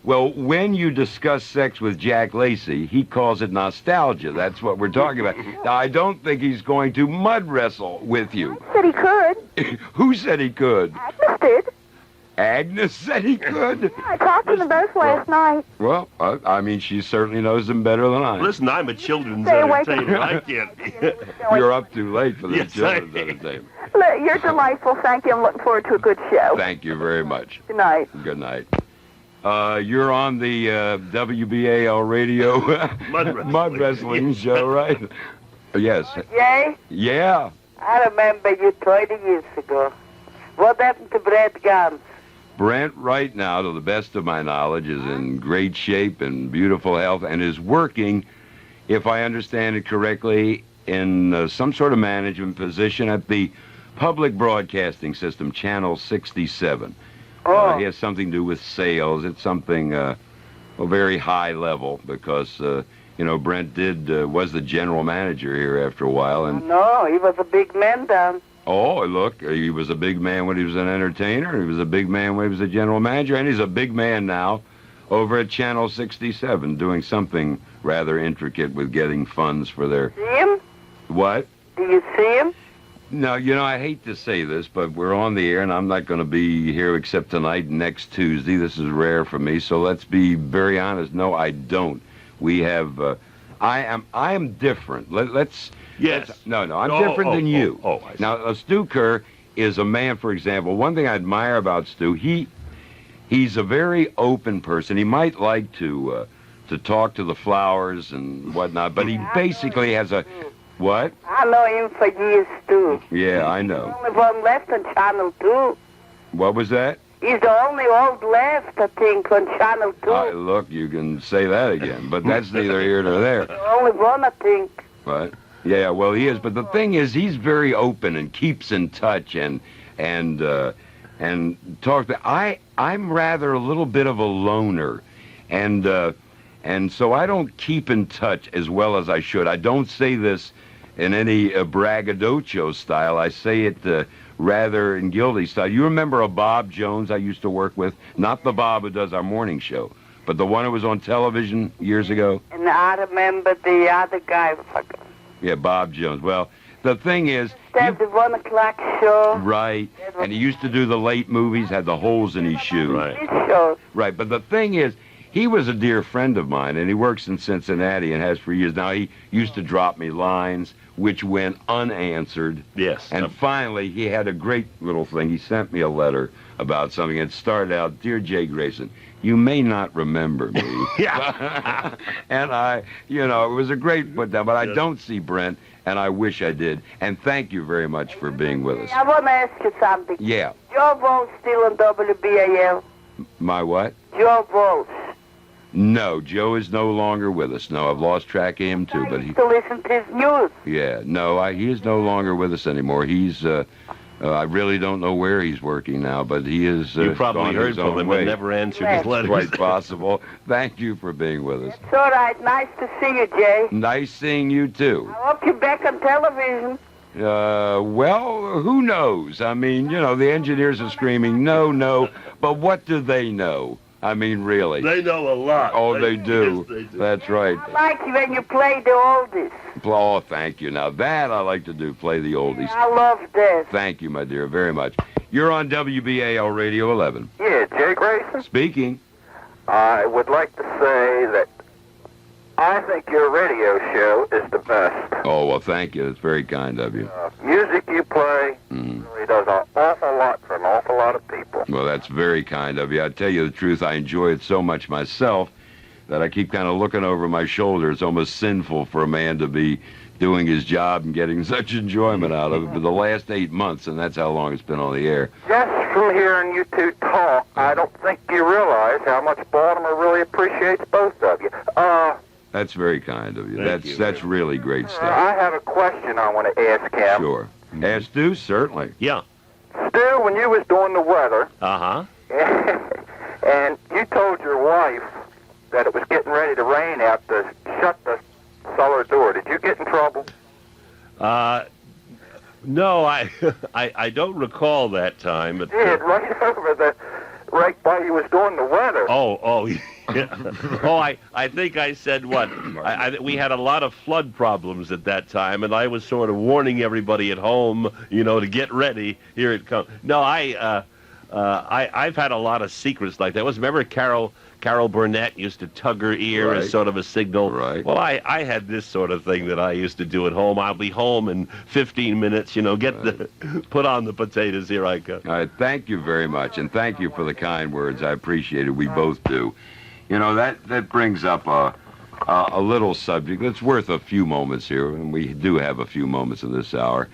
Well, when you discuss sex with Jack Lacey, he calls it nostalgia. That's what we're talking about. Now, I don't think he's going to mud wrestle with you. I said he could. Who said he could? Agnes did. Agnes said he could? I talked to them both last night. Well, I mean, she certainly knows him better than I. Listen, I'm a children's Stay awake. entertainer. I can't. You're up too late for this Yes, children's I am. entertainment. Look, you're delightful. Thank you. I'm looking forward to a good show. Thank you very much. Good night. Good night. You're on the WBAL radio mud wrestling show, right? Yes. Jay, Yeah. I remember you 20 years ago. What happened to Brett Gans? Brent, right now, to the best of my knowledge, is in great shape and beautiful health and is working, if I understand it correctly, in some sort of management position at the public broadcasting system, Channel 67. He has something to do with sales. It's something very high level because, Brent was the general manager here after a while. And No, he was a big man then. oh, look, he was a big man when he was an entertainer. He was a big man when he was a general manager. And he's a big man now over at Channel 67 doing something rather intricate with getting funds for their... See him? What? Do you see him? No, I hate to say this, but we're on the air, and I'm not going to be here except tonight and next Tuesday. This is rare for me, so let's be very honest. No, I don't. We have... I am different. Let's... Yes. No, I'm different than you. I see. Now, Stu Kerr is a man, for example. One thing I admire about Stu, he's a very open person. He might like to talk to the flowers and whatnot, but he basically has a... What? I know him for years, too. Yeah, I know. Only one left on Channel 2. What was that? He's the only old left, I think, on Channel 2. Look, you can say that again, but that's neither here nor there. The only one, I think. What? Yeah, well, he is. But the thing is, he's very open and keeps in touch and talks. I'm rather a little bit of a loner, and so I don't keep in touch as well as I should. I don't say this in any braggadocio style. I say it rather in guilty style. You remember a Bob Jones I used to work with? Not the Bob who does our morning show, but the one who was on television years ago? And I remember the other guy. Yeah, Bob Jones. Well, the thing is... That's the 1 o'clock show. Right. And he used to do the late movies, had the holes in his shoes. Right. Right, but the thing is, he was a dear friend of mine, and he works in Cincinnati and has for years. Now, he used to drop me lines, which went unanswered. Yes. And finally, he had a great little thing. He sent me a letter about something. It started out, Dear J. Grayson, you may not remember me. Yeah. And it was a great put down, but I don't see Brent, and I wish I did. And thank you very much for being with us. I want to ask you something. Yeah. Joe Walsh still on WBAL? My what? Joe Walsh. No, Joe is no longer with us. No, I've lost track of him too. But he to listen to his news. Yeah, no, he is no longer with us anymore. He's I really don't know where he's working now, but he is. You probably heard from him, but never answered his letters. Quite possible. Thank you for being with us. It's all right. Nice to see you, Jay. Nice seeing you too. I hope you're back on television. Well, who knows? I mean, the engineers are screaming, no, but what do they know? I mean, really. They know a lot. Oh, they do. Yes, they do. That's right. I like you when you play the oldies. Oh, thank you. Now, that I like to do, play the oldies. I love this. Thank you, my dear, very much. You're on WBAL Radio 11. Yeah, Jay. Jay Grayson? Speaking. I would like to say that I think your radio show is the best. Oh, well, thank you. It's very kind of you. Music you play really does an awful lot for an awful lot of people. Well, that's very kind of you. I tell you the truth, I enjoy it so much myself that I keep kind of looking over my shoulder. It's almost sinful for a man to be doing his job and getting such enjoyment out of it for the last 8 months, and that's how long it's been on the air. Just from hearing you two talk, I don't think you realize how much Baltimore really appreciates both of you. That's very kind of you. Thank you. That's really great stuff. I have a question I want to ask him. Sure. Ask Stu, certainly. Yeah. Stu, when you was doing the weather, Uh-huh. and you told your wife that it was getting ready to rain out to shut the cellar door, did you get in trouble? No, I don't recall that time. But, Did, right over right while you was doing the weather. Oh, yeah. Oh, I think I said what? We had a lot of flood problems at that time, and I was sort of warning everybody at home, to get ready. Here it comes. No, I've had a lot of secrets like that. Remember Carol Burnett used to tug her ear as sort of a signal. Right. Well, I had this sort of thing that I used to do at home. I'll be home in 15 minutes. Put on the potatoes. Here I go. All right, thank you very much, and thank you for the kind words. I appreciate it. We both do. That brings up a little subject that's worth a few moments here, and we do have a few moments in this hour.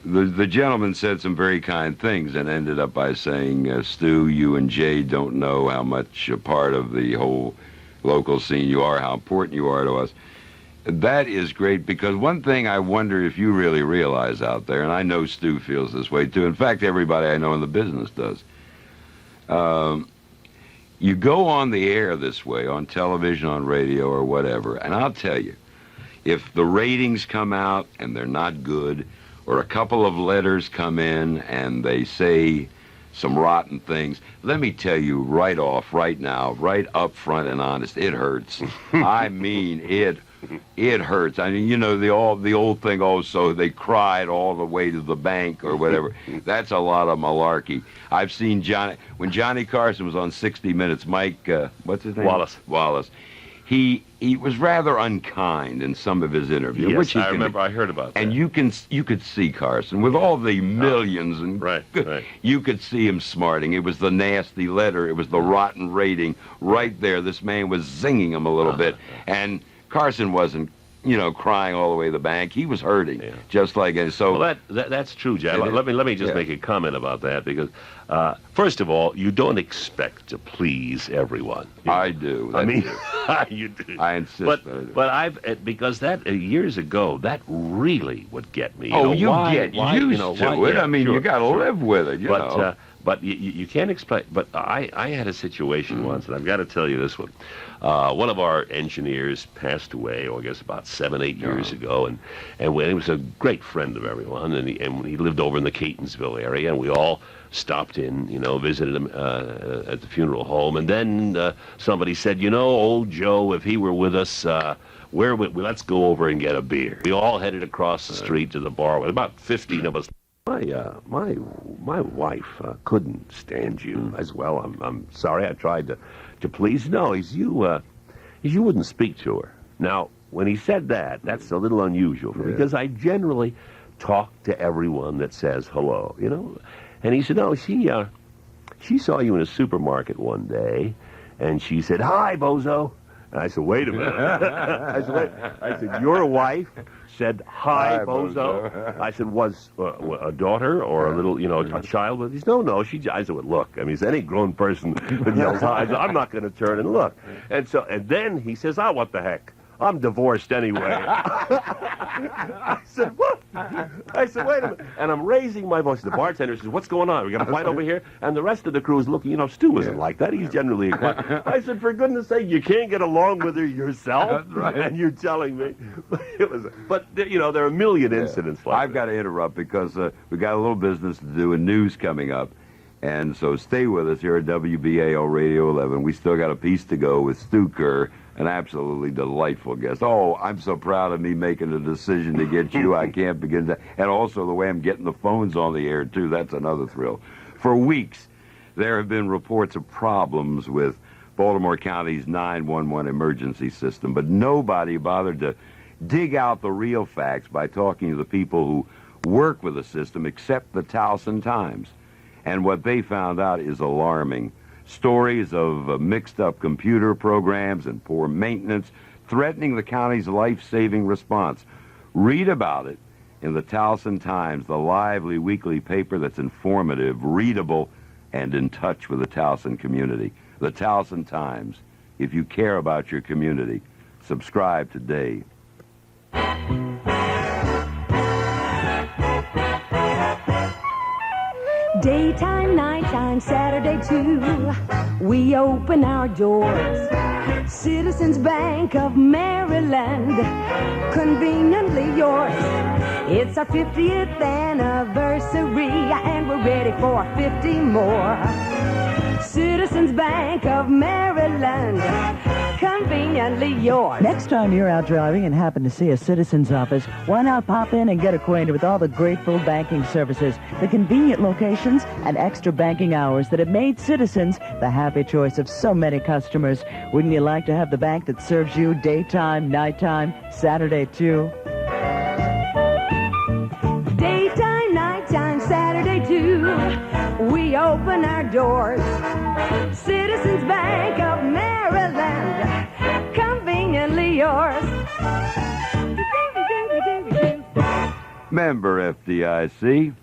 The gentleman said some very kind things and ended up by saying, Stu, you and Jay don't know how much a part of the whole local scene you are, how important you are to us. That is great, because one thing I wonder if you really realize out there, and I know Stu feels this way too. In fact, everybody I know in the business does. You go on the air this way, on television, on radio, or whatever, and I'll tell you, if the ratings come out and they're not good, or a couple of letters come in and they say some rotten things, let me tell you right off, right now, right up front and honest, it hurts. I mean, it hurts. I mean, the old thing also, they cried all the way to the bank or whatever. That's a lot of malarkey. I've seen when Johnny Carson was on 60 Minutes, Mike, what's his name? Wallace. He was rather unkind in some of his interviews. Yes, I remember. I heard about that. And you could see Carson with all the millions, and right. You could see him smarting. It was the nasty letter. It was the rotten rating right there. This man was zinging him a little bit, and Carson wasn't, crying all the way to the bank. He was hurting, just like it. So well, that's true, Jack. Let me just make a comment about that, because first of all, you don't expect to please everyone. I do. I mean, you do. I insist. But because that years ago, that really would get me. You get used to it. I mean, you got to live with it. But you can't expect. But I had a situation once, and I've got to tell you this one. One of our engineers passed away, I guess about 7-8 years ago, and he was a great friend of everyone, and he lived over in the Catonsville area, and we all stopped in, visited him at the funeral home, and then somebody said, old Joe, if he were with us, let's go over and get a beer. We all headed across the street to the bar with about 15 of us. My wife couldn't stand you as well. I'm sorry. I tried to please. No, you wouldn't speak to her. Now, when he said that, that's a little unusual for me, because I generally talk to everyone that says hello, And he said, no, she saw you in a supermarket one day, and she said, hi, bozo. And I said, wait a minute. I said, your wife said, hi, bozo. I said, was a daughter or a little, a child with? He said, no. I said, well, look, I mean, any grown person that yells hi, I said, I'm not going to turn and look. And then he says, what the heck? I'm divorced anyway. I said, what? I said, wait a minute. And I'm raising my voice. The bartender says, what's going on? We got a fight over here? And the rest of the crew is looking, Stu isn't like that. He's generally quiet. I said, for goodness sake, you can't get along with her yourself? Right. And you're telling me? But there are a million incidents like that. I've got to interrupt because we got a little business to do and news coming up. And so stay with us here at WBAL Radio 11. We still got a piece to go with Stu Kerr, an absolutely delightful guest. Oh, I'm so proud of me making the decision to get you. I can't begin to. And also the way I'm getting the phones on the air, too. That's another thrill. For weeks, there have been reports of problems with Baltimore County's 911 emergency system, but nobody bothered to dig out the real facts by talking to the people who work with the system except the Towson Times. And what they found out is alarming. Stories of mixed-up computer programs and poor maintenance threatening the county's life-saving response. Read about it in the Towson Times, the lively weekly paper that's informative, readable, and in touch with the Towson community. The Towson Times. If you care about your community, subscribe today. Daytime, nighttime, Saturday too, we open our doors. Citizens Bank of Maryland, conveniently yours. It's our 50th anniversary, and we're ready for 50 more. Citizens Bank of Maryland, conveniently yours. Next time you're out driving and happen to see a Citizens office, why not pop in and get acquainted with all the grateful banking services, the convenient locations, and extra banking hours that have made Citizens the happy choice of so many customers. Wouldn't you like to have the bank that serves you daytime, nighttime, Saturday too? Daytime, nighttime, Saturday too, we open our doors. Citizens Bank of Maryland, conveniently yours. Member FDIC.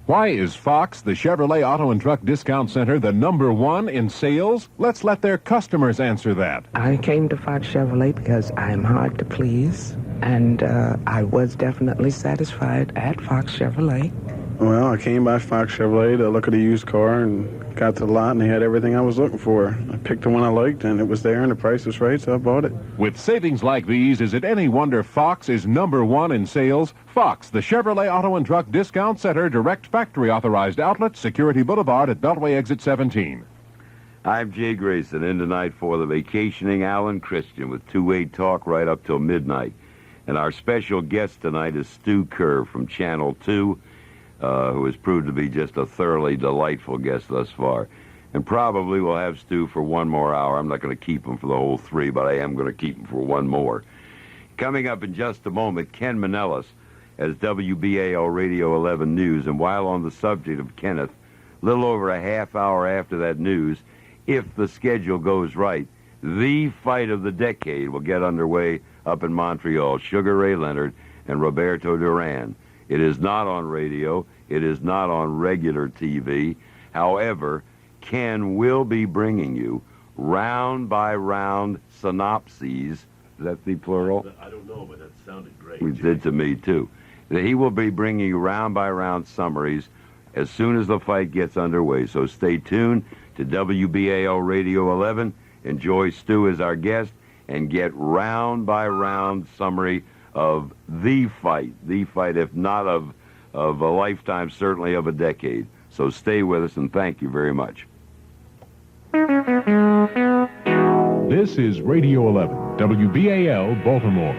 Why is Fox, the Chevrolet Auto and Truck Discount Center, the #1 in sales? Let's let their customers answer that. I came to Fox Chevrolet because I am hard to please, and I was definitely satisfied at Fox Chevrolet. Well, I came by Fox Chevrolet to look at a used car and got to the lot, and they had everything I was looking for. I picked the one I liked, and it was there, and the price was right, so I bought it. With savings like these, is it any wonder Fox is #1 in sales? Fox, the Chevrolet Auto and Truck Discount Center, direct factory authorized outlet, Security Boulevard at Beltway Exit 17. I'm Jay Grayson, in tonight for the vacationing Alan Christian with 2-way talk right up till midnight. And our special guest tonight is Stu Kerr from Channel 2. Who has proved to be just a thoroughly delightful guest thus far. And probably we'll have Stu for one more hour. I'm not going to keep him for the whole 3, but I am going to keep him for one more. Coming up in just a moment, Ken Manelis as WBAL Radio 11 News. And while on the subject of Kenneth, a little over a half hour after that news, if the schedule goes right, the fight of the decade will get underway up in Montreal. Sugar Ray Leonard and Roberto Duran. It is not on radio. It is not on regular TV. However, Ken will be bringing you round-by-round synopses. Is that the plural? I don't know, but that sounded great. It did to me, too. He will be bringing you round-by-round summaries as soon as the fight gets underway. So stay tuned to WBAL Radio 11. Enjoy Stu as our guest and get round-by-round summary of the fight, if not of a lifetime, certainly of a decade. So stay with us, and thank you very much. This is Radio 11, WBAL, Baltimore.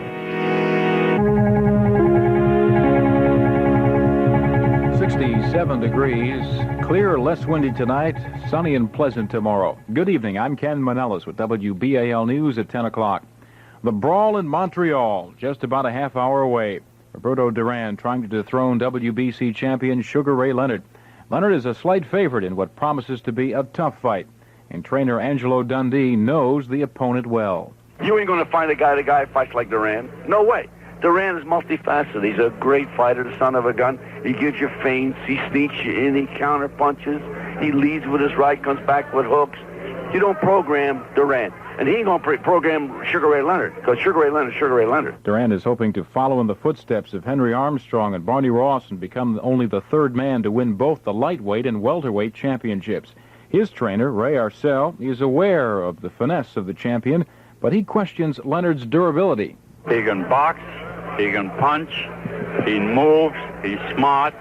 67 degrees, clear, less windy tonight, sunny and pleasant tomorrow. Good evening, I'm Ken Manelis with WBAL News at 10 o'clock. The brawl in Montreal, just about a half hour away. Roberto Duran trying to dethrone WBC champion Sugar Ray Leonard. Leonard is a slight favorite in what promises to be a tough fight, and trainer Angelo Dundee knows the opponent well. You ain't going to find a guy fights like Duran. No way. Duran is multifaceted. He's a great fighter, the son of a gun. He gives you feints. He sneaks you in. He counter punches. He leads with his right, comes back with hooks. You don't program Duran. And he ain't going to program Sugar Ray Leonard, because Sugar Ray Leonard is Sugar Ray Leonard. Duran is hoping to follow in the footsteps of Henry Armstrong and Barney Ross and become only the third man to win both the lightweight and welterweight championships. His trainer, Ray Arcel, is aware of the finesse of the champion, but he questions Leonard's durability. He can box, he can punch, he moves, he's smart,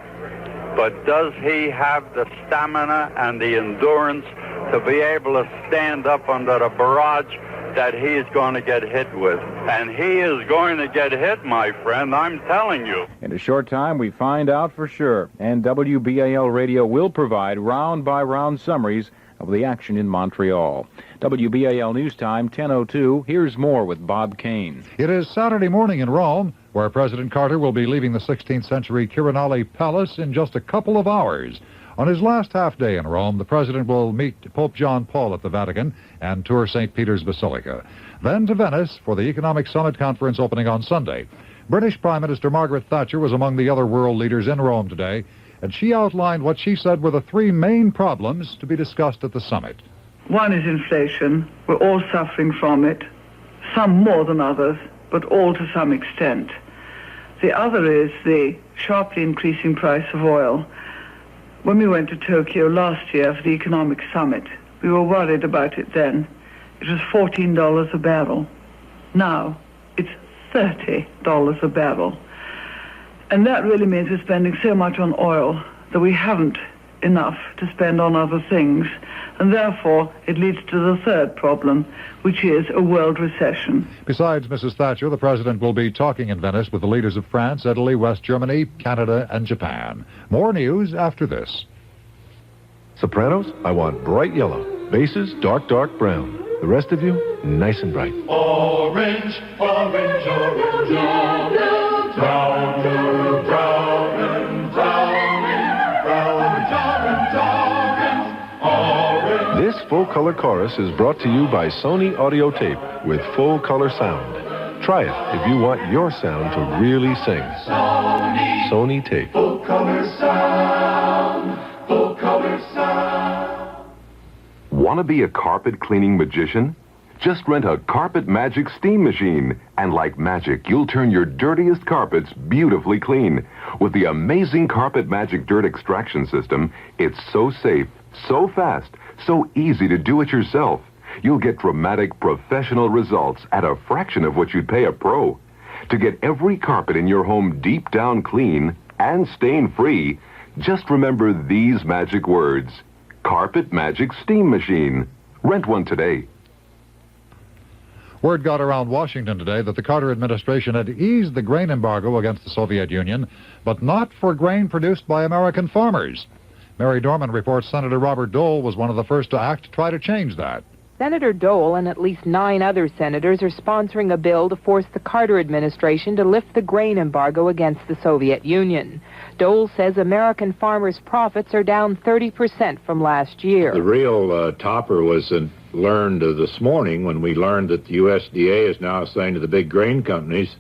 but does he have the stamina and the endurance to be able to stand up under a barrage that he is going to get hit with. And he is going to get hit, my friend, I'm telling you. In a short time, we find out for sure. And WBAL Radio will provide round-by-round summaries of the action in Montreal. WBAL News Time, 10:02. Here's more with Bob Kane. It is Saturday morning in Rome, where President Carter will be leaving the 16th century Quirinale Palace in just a couple of hours. On his last half day in Rome, the president will meet Pope John Paul at the Vatican and tour St. Peter's Basilica. Then to Venice for the Economic Summit Conference opening on Sunday. British Prime Minister Margaret Thatcher was among the other world leaders in Rome today, and she outlined what she said were the three main problems to be discussed at the summit. One is inflation. We're all suffering from it, some more than others, but all to some extent. The other is the sharply increasing price of oil. When we went to Tokyo last year for the economic summit, we were worried about it then. It was $14 a barrel. Now, it's $30 a barrel. And that really means we're spending so much on oil that we haven't enough to spend on other things. And therefore, it leads to the third problem, which is a world recession. Besides Mrs. Thatcher, the president will be talking in Venice with the leaders of France, Italy, West Germany, Canada, and Japan. More news after this. Sopranos, I want bright yellow. Basses, dark brown. The rest of you, nice and bright. Orange, orange, orange, brown, brown, brown, brown, brown. This full-color chorus is brought to you by Sony Audio Tape with full-color sound. Try it if you want your sound to really sing. Sony Tape. Full-color sound, full-color sound. Want to be a carpet cleaning magician? Just rent a Carpet Magic steam machine, and like magic, you'll turn your dirtiest carpets beautifully clean. With the amazing Carpet Magic dirt extraction system, it's so safe, so fast, so easy to do it yourself. You'll get dramatic, professional results at a fraction of what you'd pay a pro. To get every carpet in your home deep down clean and stain-free, just remember these magic words. Carpet Magic steam machine. Rent one today. Word got around Washington today that the Carter administration had eased the grain embargo against the Soviet Union, but not for grain produced by American farmers. Mary Dorman reports Senator Robert Dole was one of the first to act to try to change that. Senator Dole and at least 9 other senators are sponsoring a bill to force the Carter administration to lift the grain embargo against the Soviet Union. Dole says American farmers' profits are down 30% from last year. The real topper was learned this morning when we learned that the USDA is now saying to the big grain companies,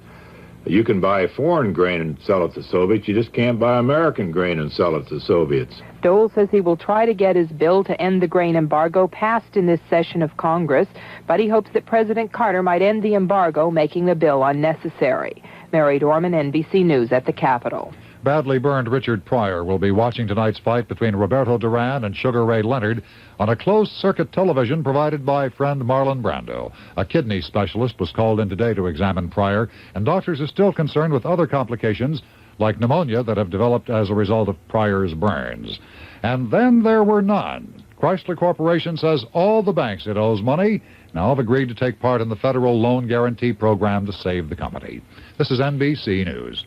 you can buy foreign grain and sell it to Soviets, you just can't buy American grain and sell it to Soviets. Dole says he will try to get his bill to end the grain embargo passed in this session of Congress, but he hopes that President Carter might end the embargo, making the bill unnecessary. Mary Dorman, NBC News at the Capitol. Badly burned Richard Pryor will be watching tonight's fight between Roberto Duran and Sugar Ray Leonard on a closed-circuit television provided by friend Marlon Brando. A kidney specialist was called in today to examine Pryor, and doctors are still concerned with other complications like pneumonia that have developed as a result of Pryor's burns. And then there were none. Chrysler Corporation says all the banks it owes money now have agreed to take part in the federal loan guarantee program to save the company. This is NBC News.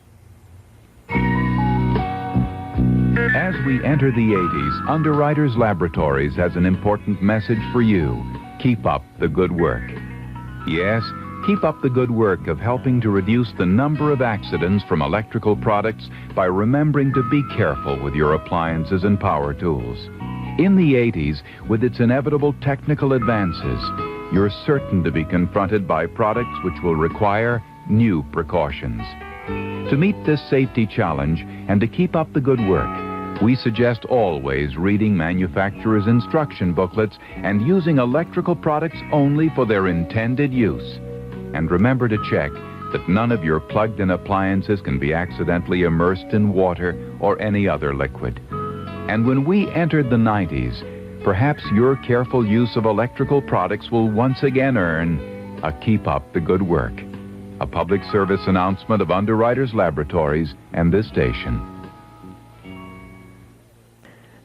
As we enter the 80s, Underwriters Laboratories has an important message for you. Keep up the good work. Yes, keep up the good work of helping to reduce the number of accidents from electrical products by remembering to be careful with your appliances and power tools. In the 80s, with its inevitable technical advances, you're certain to be confronted by products which will require new precautions. To meet this safety challenge and to keep up the good work, we suggest always reading manufacturers' instruction booklets and using electrical products only for their intended use. And remember to check that none of your plugged-in appliances can be accidentally immersed in water or any other liquid. And when we entered the 90s, perhaps your careful use of electrical products will once again earn a Keep Up the Good Work. A public service announcement of Underwriters Laboratories and this station.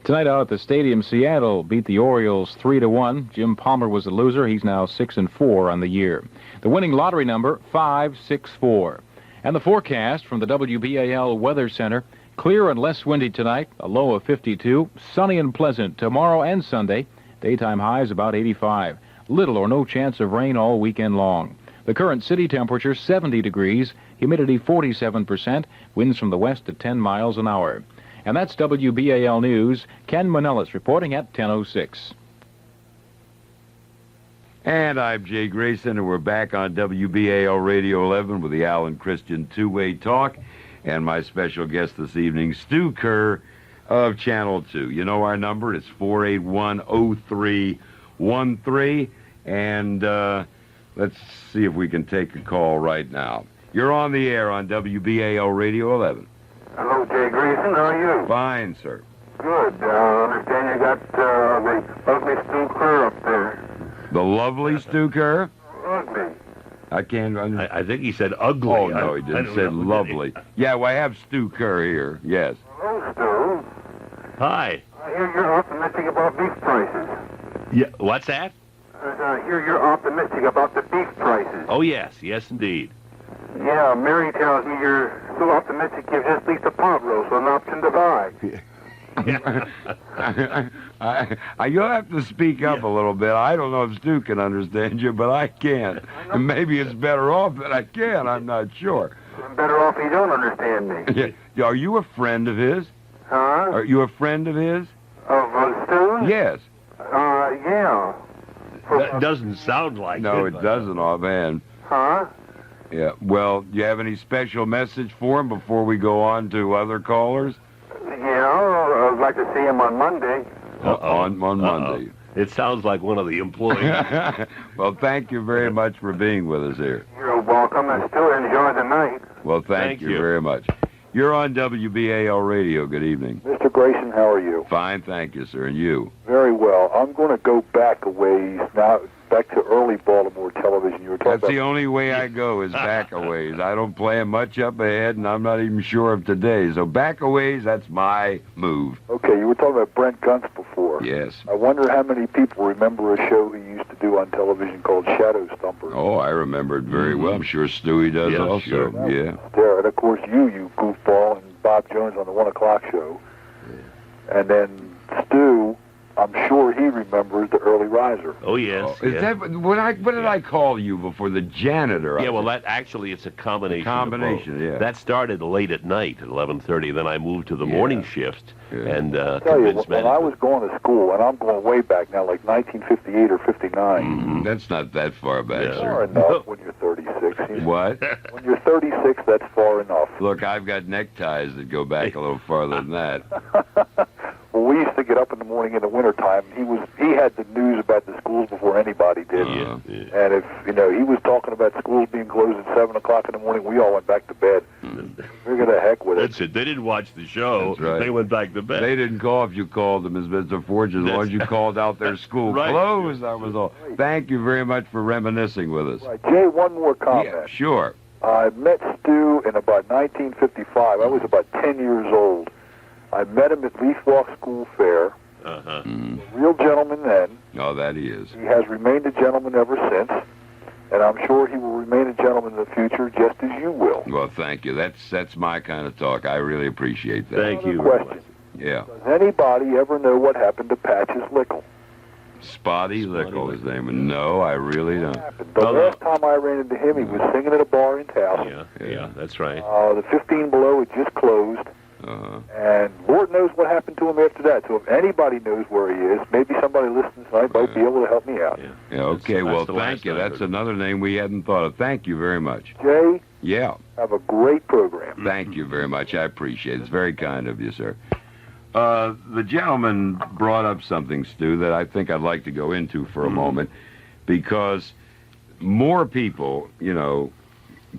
Tonight out at the stadium, Seattle beat the Orioles 3-1. Jim Palmer was the loser. He's now 6-4 on the year. The winning lottery number, 564. And the forecast from the WBAL Weather Center, clear and less windy tonight, a low of 52. Sunny and pleasant tomorrow and Sunday. Daytime highs about 85. Little or no chance of rain all weekend long. The current city temperature, 70 degrees. Humidity, 47%. Winds from the west at 10 miles an hour. And that's WBAL News. Ken Manelis reporting at 10:06. And I'm Jay Grayson, and we're back on WBAL Radio 11 with the Alan Christian Two-Way Talk. And my special guest this evening, Stu Kerr of Channel 2. You know our number. It's 481-0313. And let's see if we can take a call right now. You're on the air on WBAL Radio 11. Hello, Jay Grayson. How are you? Fine, sir. Good. I understand you got the ugly Stu Kerr up there. The lovely Stu Kerr? Ugly. I can't... I think he said ugly. Oh, no, he didn't say lovely. Yeah, well, I have Stu Kerr here, yes. Hello, Stu. Hi. I hear you're optimistic about beef prices. Yeah, what's that? I hear you're optimistic about the beef prices. Oh, yes, indeed. Yeah, Mary tells me you're so optimistic gives at least a pot roast an option to buy. You'll have to speak up a little bit. I don't know if Stu can understand you, but I can't. And maybe it's better off that I can. I'm not sure. I'm better off he don't understand me. Yeah. Are you a friend of his? Huh? Are you a friend of his? Of Stu? Yes. Yeah. That doesn't sound like it. No, it doesn't offhand. Huh? Yeah. Well, do you have any special message for him before we go on to other callers? Yeah, I'd like to see him on Monday. On Monday. It sounds like one of the employees. Well, thank you very much for being with us here. You're welcome, and still enjoy the night. Well, thank you very much. You're on WBAL Radio. Good evening. Mr. Grayson, how are you? Fine, thank you, sir. And you? Very well. I'm going to go back a ways now, back to early Baltimore television. You were talking That's the only way I go is back a ways. I don't plan much up ahead, and I'm not even sure of today. So back a ways, that's my move. Okay, you were talking about Brent Gunst before. Yes. I wonder how many people remember a show he used to do on television called Shadow Stumper. Oh, I remember it very well. I'm sure Stewie does also. Sure. Yeah. There, and of course you goofball, and Bob Jones on the 1 o'clock show. Yeah. And then Stu, I'm sure he remembers the early riser. Oh, yes. Is that what did I call you before? The janitor? Yeah, well, that actually it's a combination. Yeah. That started late at night at 11:30. Then I moved to the morning shift and tell you, when I was going to school, and I'm going way back now, like 1958 or 59. That's not that far back, sir. Far enough when you're 36. What? When you're 36, that's far enough. Look, I've got neckties that go back a little farther than that. Well, we used to get up in the morning in the wintertime. He had the news about the schools before anybody did. And if he was talking about schools being closed at 7 o'clock in the morning, we all went back to bed. Figure the heck with it. That's it. They didn't watch the show. That's right. They went back to bed. They didn't call if you called them as Mr. Fortune, as long as you called out their school closed. That was all. Thank you very much for reminiscing with us. Right. Jay, one more comment. Yeah, sure. I met Stu in about 1955. I was about 10 years old. I met him at Leaf Walk School Fair. A real gentleman then. Oh, that he is. He has remained a gentleman ever since, and I'm sure he will remain a gentleman in the future, just as you will. Well, thank you. That's my kind of talk. I really appreciate that. Thank you. Question. Yeah. Does anybody ever know what happened to Patches Lickle? Spotty Lickle, his name. No, I really don't. The last time I ran into him, he was singing at a bar in Towson. Yeah, that's right. The 15 Below had just closed. And Lord knows what happened to him after that. So if anybody knows where he is, maybe somebody listening tonight might be able to help me out. Yeah, okay, well, thank you. That's another name we hadn't thought of. Thank you very much. Jay? Yeah. Have a great program. Thank you very much. I appreciate it. It's very kind of you, sir. The gentleman brought up something, Stu, that I think I'd like to go into for a moment, because more people,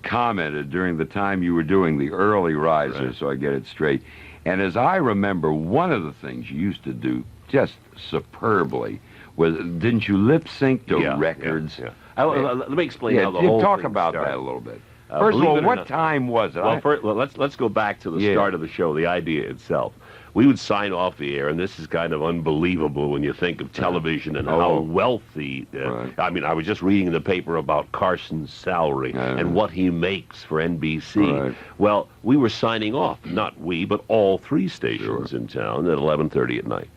commented during the time you were doing the early risers, so I get it straight. And as I remember, one of the things you used to do just superbly was, didn't you lip sync to records? Let me explain how the whole talk thing about started. that a little bit. First of all, what time was it? Well, let's go back to the start of the show, the idea itself. we would sign off the air, and this is kind of unbelievable when you think of television and how wealthy. I mean, I was just reading in the paper about Carson's salary and what he makes for NBC. Well, we were signing off, not we, but all 3 stations in town at 11:30 at night.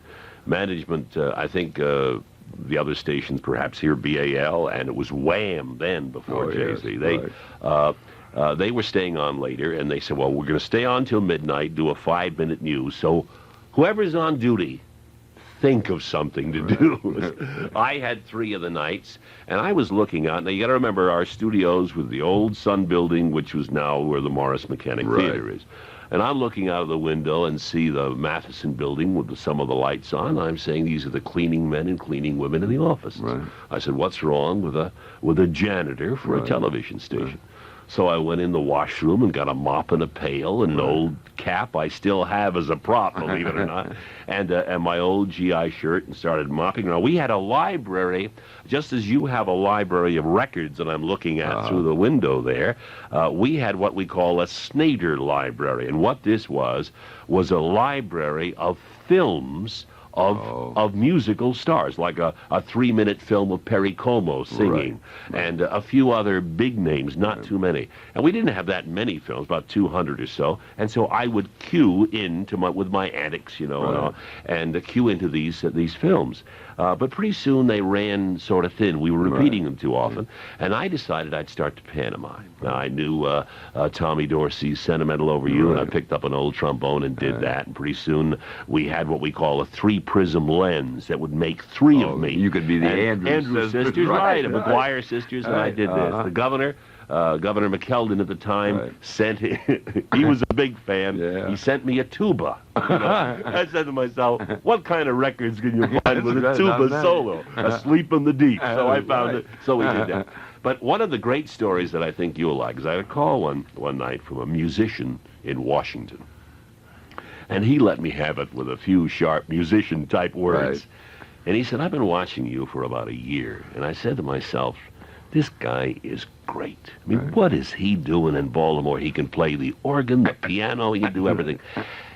Management, I think the other stations perhaps here, BAL, and it was Wham then before Jay-Z. They were staying on later, and they said, well, we're going to stay on till midnight, do a 5-minute news. So whoever's on duty, think of something to do. I had 3 of the nights, and I was looking out. Now, you got to remember, our studios with the old Sun Building, which was now where the Morris Mechanic Theater is. And I'm looking out of the window and see the Matheson Building with some of the lights on. I'm saying these are the cleaning men and cleaning women in the offices. I said, what's wrong with a janitor for a television station? So I went in the washroom and got a mop and a pail and an old cap I still have as a prop, believe it or not, and my old GI shirt, and started mopping around. We had a library, just as you have a library of records that I'm looking at through the window there. We had what we call a Snyder library, and what this was a library of films of musical stars, like a 3-minute film of Perry Como singing, and a few other big names, not too many. And we didn't have that many films, about 200 or so. And so I would cue into with my antics, and cue into these films. But pretty soon they ran sort of thin. We were repeating them too often, and I decided I'd start to pantomime. Now, I knew Tommy Dorsey's Sentimental Over You, and I picked up an old trombone and did that, and pretty soon we had what we call a 3-prism lens that would make 3 of me. You could be the Andrews sisters, right, the McGuire sisters, and I did this. The governor, Governor McKeldin at the time, sent he was a big fan. He sent me a tuba. I said to myself, what kind of records can you find with a tuba solo? Asleep in the Deep. So I found it. So we did that. But one of the great stories that I think you'll like is I had a call one night from a musician in Washington. And he let me have it with a few sharp musician-type words. And he said, I've been watching you for about a year. And I said to myself, this guy is great. I mean, what is he doing in Baltimore? He can play the organ, the piano, he can do everything.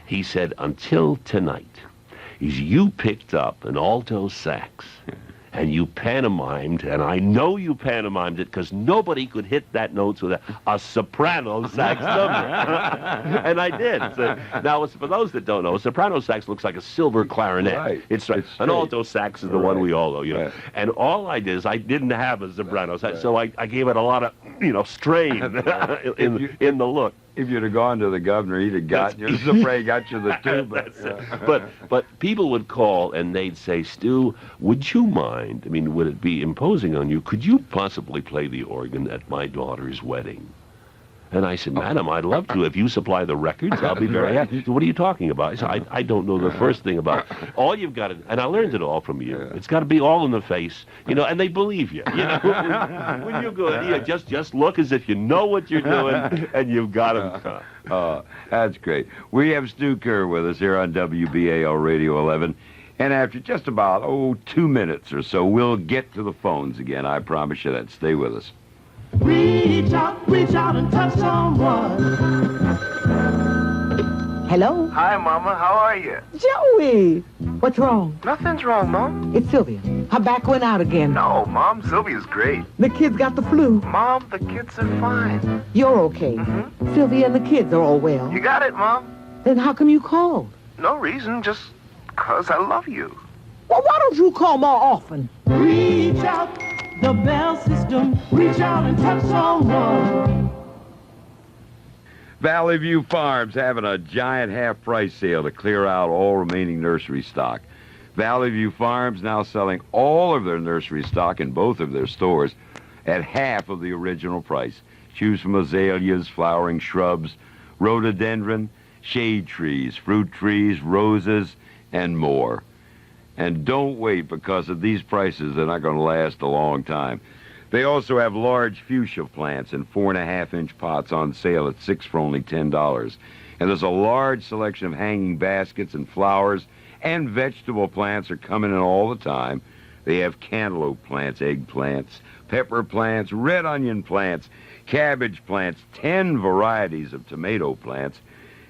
He said, until tonight, you picked up an alto sax, and you pantomimed, and I know you pantomimed it because nobody could hit that note with a soprano sax number. And I did. So, now, for those that don't know, a soprano sax looks like a silver clarinet. It's an alto sax is the one we all know, And all I did is I didn't have a soprano sax, so I gave it a lot of strain in the look. If you'd have gone to the governor, he'd have got you. Soprano got you the tuba. But people would call and they'd say, Stu, would you mind? I mean, would it be imposing on you? Could you possibly play the organ at my daughter's wedding? And I said, madam, I'd love to. If you supply the records, I'll be very happy. So what are you talking about? I said, I don't know the first thing about it. All you've got to, and I learned it all from you. It's got to be all in the face, and they believe you. When you go, just look as if you know what you're doing, and you've got them. Oh, that's great. We have Stu Kerr with us here on WBAL Radio 11. And after just about, 2 minutes or so, we'll get to the phones again. I promise you that. Stay with us. Reach out and touch someone. Hello? Hi, Mama. How are you? Joey! What's wrong? Nothing's wrong, Mom. It's Sylvia. Her back went out again. No, Mom. Sylvia's great. The kids got the flu. Mom, the kids are fine. You're okay. Sylvia and the kids are all well. You got it, Mom. Then how come you called? No reason, just 'cause I love you. Well, why don't you call more often? Reach out, the Bell System. Reach out and touch someone. Valley View Farms having a giant half-price sale to clear out all remaining nursery stock. Valley View Farms now selling all of their nursery stock in both of their stores at half of the original price. Choose from azaleas, flowering shrubs, rhododendron, shade trees, fruit trees, roses, and more. And don't wait, because at these prices, they're not going to last a long time. They also have large fuchsia plants in 4.5-inch pots on sale at 6 for only $10. And there's a large selection of hanging baskets and flowers, and vegetable plants are coming in all the time. They have cantaloupe plants, eggplants, pepper plants, red onion plants, cabbage plants, 10 varieties of tomato plants,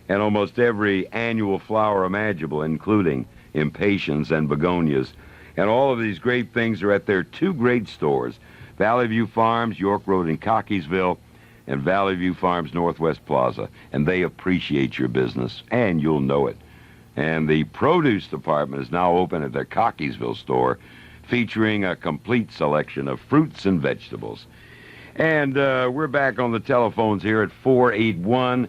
and almost every annual flower imaginable, including impatiens and begonias. And all of these great things are at their two great stores, Valley View Farms, York Road in Cockeysville, and Valley View Farms Northwest Plaza. And they appreciate your business, and you'll know it. And the produce department is now open at their Cockeysville store, featuring a complete selection of fruits and vegetables. And we're back on the telephones here at 481-0313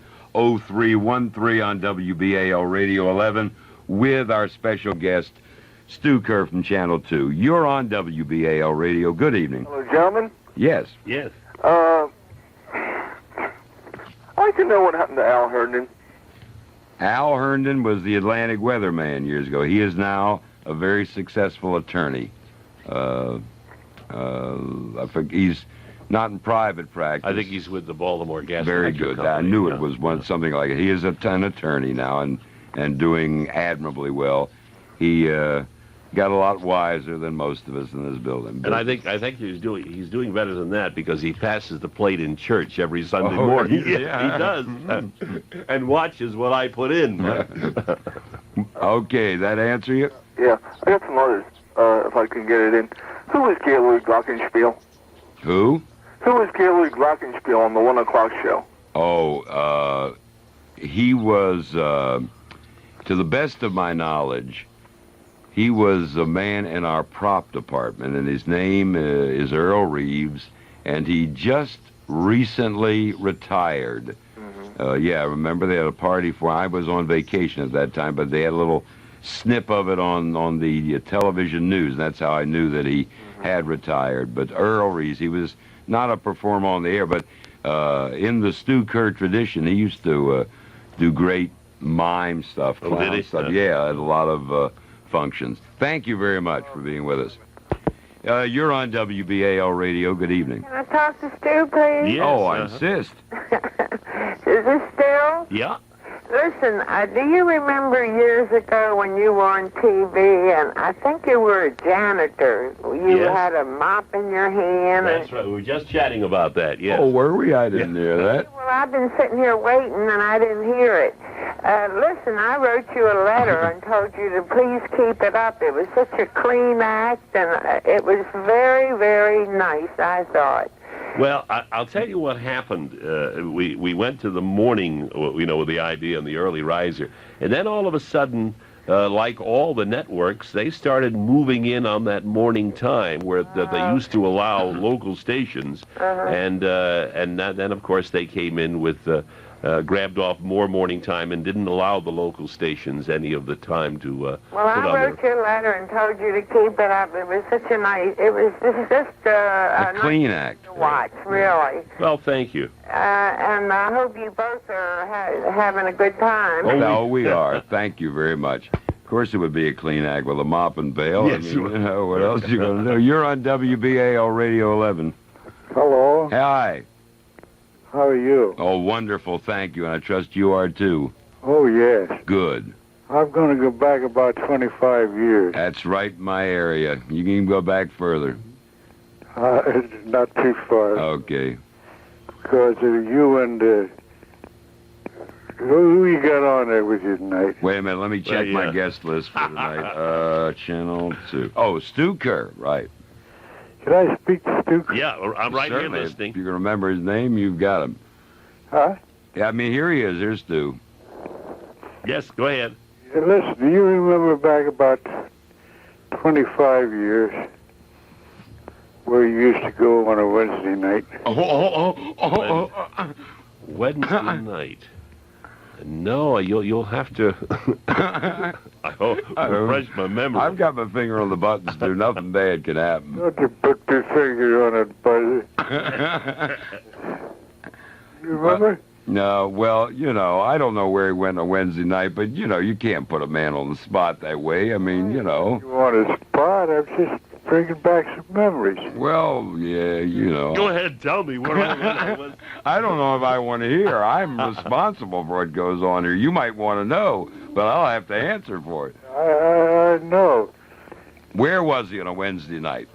on WBAL Radio 11 with our special guest, Stu Kerr from Channel 2. You're on WBAL Radio. Good evening. Hello, gentlemen. Yes. Yes. I'd like to know what happened to Al Herndon. Al Herndon was the Atlantic weatherman years ago. He is now a very successful attorney. I think he's not in private practice. I think he's with the Baltimore Gas. Very good. Company. I knew it was something like it. He is an attorney now and doing admirably well. He got a lot wiser than most of us in this building. And I think he's doing better than that because he passes the plate in church every Sunday morning. Yeah. He does, and watches what I put in. Okay, that answer you? Yeah, I got some others, if I can get it in. Who is Gaylord Glockenspiel? Who? Who is Gaylord Glockenspiel on the 1 o'clock show? Oh, he was, to the best of my knowledge, he was a man in our prop department, and his name is Earl Reeves, and he just recently retired. Yeah, remember they had a party for, I was on vacation at that time, but they had a little snip of it on the television news, and that's how I knew that he had retired. But Earl Reeves, he was not a performer on the air, but in the Stu Kerr tradition, he used to do great mime stuff, Oh, clown did he? stuff. Yeah, at a lot of functions. Thank you very much for being with us. You're on WBAL Radio. Good evening. Can I talk to Stu, please? Yes, Oh, I insist. Is this Stu? Yeah. Listen, do you remember years ago when you were on TV, and I think you were a janitor. You Yes. had a mop in your hand. That's right. We were just chatting about that. Yes. Oh, were we? I didn't hear that. Well, I've been sitting here waiting, and I didn't hear it. Listen, I wrote you a letter and told you to please keep it up. It was such a clean act, and it was very, very nice, I thought. Well, I'll tell you what happened. We went to the morning, with the idea and the early riser, and then all of a sudden, like all the networks, they started moving in on that morning time where they used to allow local stations, and then of course they came in with grabbed off more morning time and didn't allow the local stations any of the time to Well, put I on wrote you a letter and told you to keep it up. It was such a nice, it was just A nice clean act. to watch, really. Well, thank you. And I hope you both are having a good time. No, we are. Thank you very much. Of course, it would be a clean act with a mop and bail. Yes, I mean, what else are you going to do? You're on WBAL Radio 11. Hello. Hi. How are you? Oh, wonderful. Thank you. And I trust you are, too. Oh, yes. Good. I'm going to go back about 25 years. That's right in my area. You can even go back further. Not too far. Okay. Because you and... who you got on there with you tonight? Wait a minute. Let me check my guest list for tonight. Channel 2. Oh, Stu Kerr. Right. Can I speak to Stu? Yeah, I'm right Certainly. here listening. If you can remember his name, you've got him. Huh? Yeah, I mean, here he is. Here's Stu. Yes, go ahead. Listen, do you remember back about 25 years where you used to go on a Wednesday night? Wednesday night. No, you'll have to. Refresh my memory. I've got my finger on the buttons, Stu. Nothing bad can happen. Don't you put your finger on it, buddy. You remember? No, well, I don't know where he went on Wednesday night, but, you can't put a man on the spot that way. I mean, You want a spot? I'm just bringing back some memories. Well, yeah, Go ahead, tell me where I was. I don't know if I want to hear. I'm responsible for what goes on here. You might want to know, but I'll have to answer for it. I know. Where was he on a Wednesday night?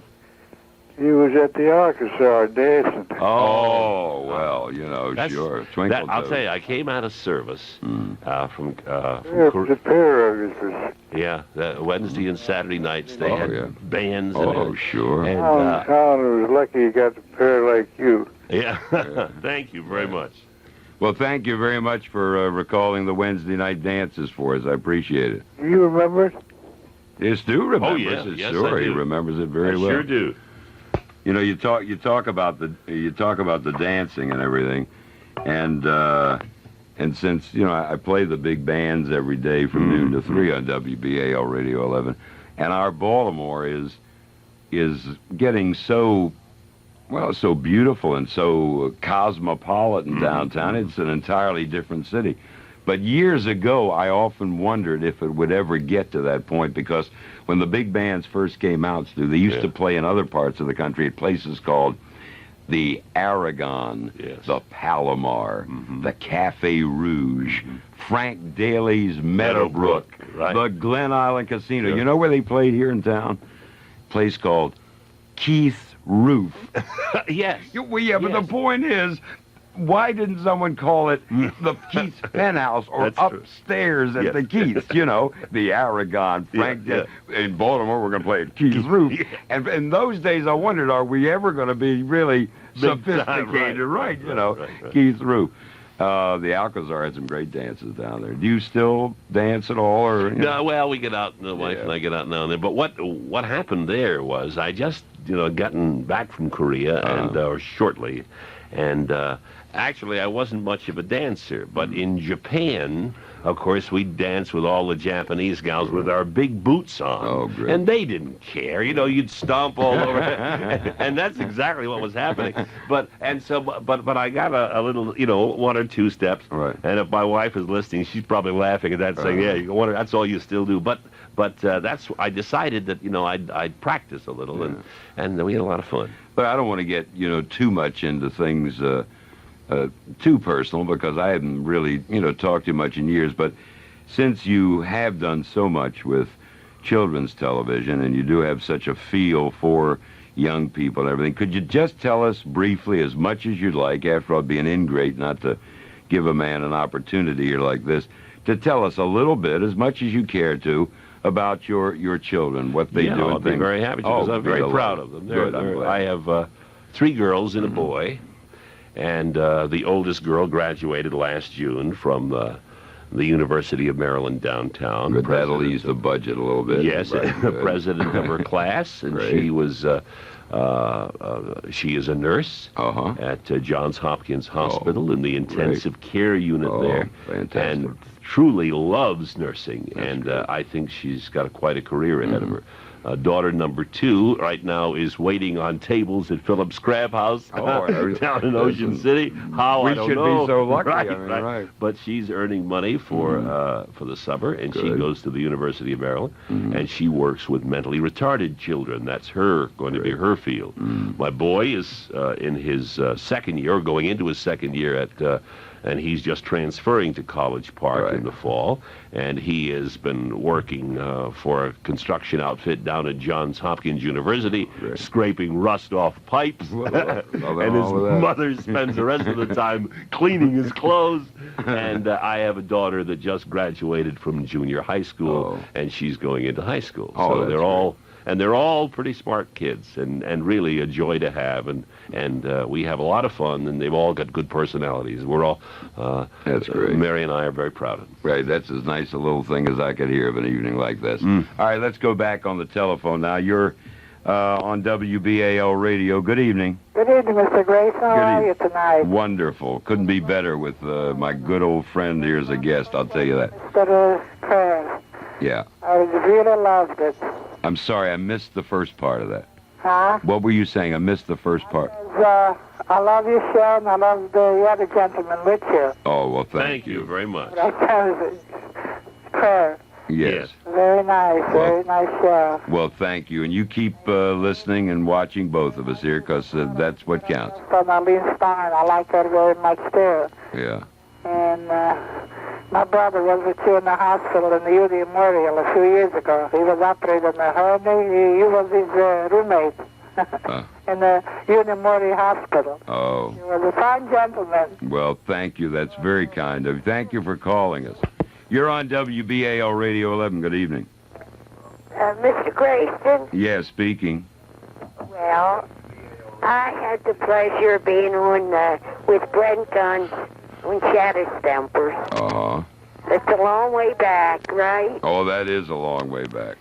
He was at the Arkansas dancing. Oh, well, you know, sure. Twinkle I'll toes. tell you, I came out of service from The pair of us. Yeah, Wednesday and Saturday nights they had bands. Oh, sure. And, Colin was lucky he got a pair like you. yeah, thank you very much. Well, thank you very much for recalling the Wednesday night dances for us. I appreciate it. You remember it? Yes, Stu remembers yeah. it. Yes, Sure, I he do. remembers it very I well. sure do. You know, you talk about the dancing and everything, and since I play the big bands every day from noon to 3 on WBAL Radio 11, and our Baltimore is getting so beautiful and so cosmopolitan downtown. It's an entirely different city. But years ago, I often wondered if it would ever get to that point, because when the big bands first came out, Stu, they used to play in other parts of the country at places called the Aragon, the Palomar, the Cafe Rouge, Frank Daly's Meadowbrook, the Glen Island Casino. Yeah. You know where they played here in town? A place called Keith's Roof. Yes. But the point is, why didn't someone call it the Keith's Penthouse or upstairs at the Keith's? You know, the Aragon, Frank. In Baltimore, we're going to play at Keith's Roof. And in those days, I wondered, are we ever going to be really sophisticated? Right. You know, Keith's Roof. The Alcazar had some great dances down there. Do you still dance at all? Or No, well, we get out, the wife and I get out now and then. But what happened there was I just, gotten back from Korea and or shortly, and actually I wasn't much of a dancer. But in Japan, of course, we danced with all the Japanese gals with our big boots on. Oh, great. And they didn't care. You'd stomp all over. And that's exactly what was happening. But I got a little, one or two steps. Right. And if my wife is listening, she's probably laughing at that, saying, that's all you still do. But I decided that, I'd practice a little, and we had a lot of fun. But I don't want to get, too much into things too personal, because I haven't really, talked too much in years. But since you have done so much with children's television and you do have such a feel for young people and everything, could you just tell us briefly, as much as you'd like, after all, it'd be an ingrate not to give a man an opportunity here like this, to tell us a little bit, as much as you care to, about your children, what they do. I'll be very happy to, because I'm very proud of them. Good, I'm glad. I have 3 girls and a boy, and the oldest girl graduated last June from the University of Maryland downtown. Good, that'll ease the budget a little bit. Yes, the president of her class, and she was she is a nurse at Johns Hopkins Hospital in the intensive care unit there. Fantastic. And truly loves nursing, and I think she's got quite a career ahead of her. Daughter number 2 right now is waiting on tables at Phillips Crab House down in Ocean City. How, I don't know. We should be so lucky. Right. But she's earning money for the summer, and she goes to the University of Maryland, and she works with mentally retarded children. That's going to be her field. My boy is in his second year, or going into his second year at and he's just transferring to College Park in the fall, and he has been working for a construction outfit down at Johns Hopkins University, scraping rust off pipes, and his mother spends the rest of the time cleaning his clothes. And I have a daughter that just graduated from junior high school, and she's going into high school. So they're all pretty smart kids, and really a joy to have, and we have a lot of fun, and they've all got good personalities. We're all that's great. Mary and I are very proud of them. Right, that's as nice a little thing as I could hear of an evening like this. All right, let's go back on the telephone now. You're on WBAL Radio. Good evening. Good evening, Mr. Grayson. How are you tonight? Wonderful. Couldn't be better with my good old friend here as a guest, I'll tell you that. Mr. Kerr. Yeah. I really loved it. I'm sorry, I missed the first part of that. Huh? What were you saying? I missed the first part. I love your show, and I love the other gentleman with you. Oh, well, thank you very much. Kerr. Yes. Very nice, very nice show. Well, thank you. And you keep listening and watching both of us here, because that's what counts. From Arlene Stein, I like her very much, too. Yeah. And my brother was with you in the hospital in the UD Memorial a few years ago. He was operated on a hernia. You was his roommate. in the Unimorty Hospital. Oh. You were a fine gentleman. Well, thank you. That's very kind of you. Thank you for calling us. You're on WBAL Radio 11. Good evening. Mr. Grayson? Yeah, speaking. Well, I had the pleasure of being on with Brent Guns on Shadow Stumpers. Uh-huh. It's a long way back, right? Oh, that is a long way back.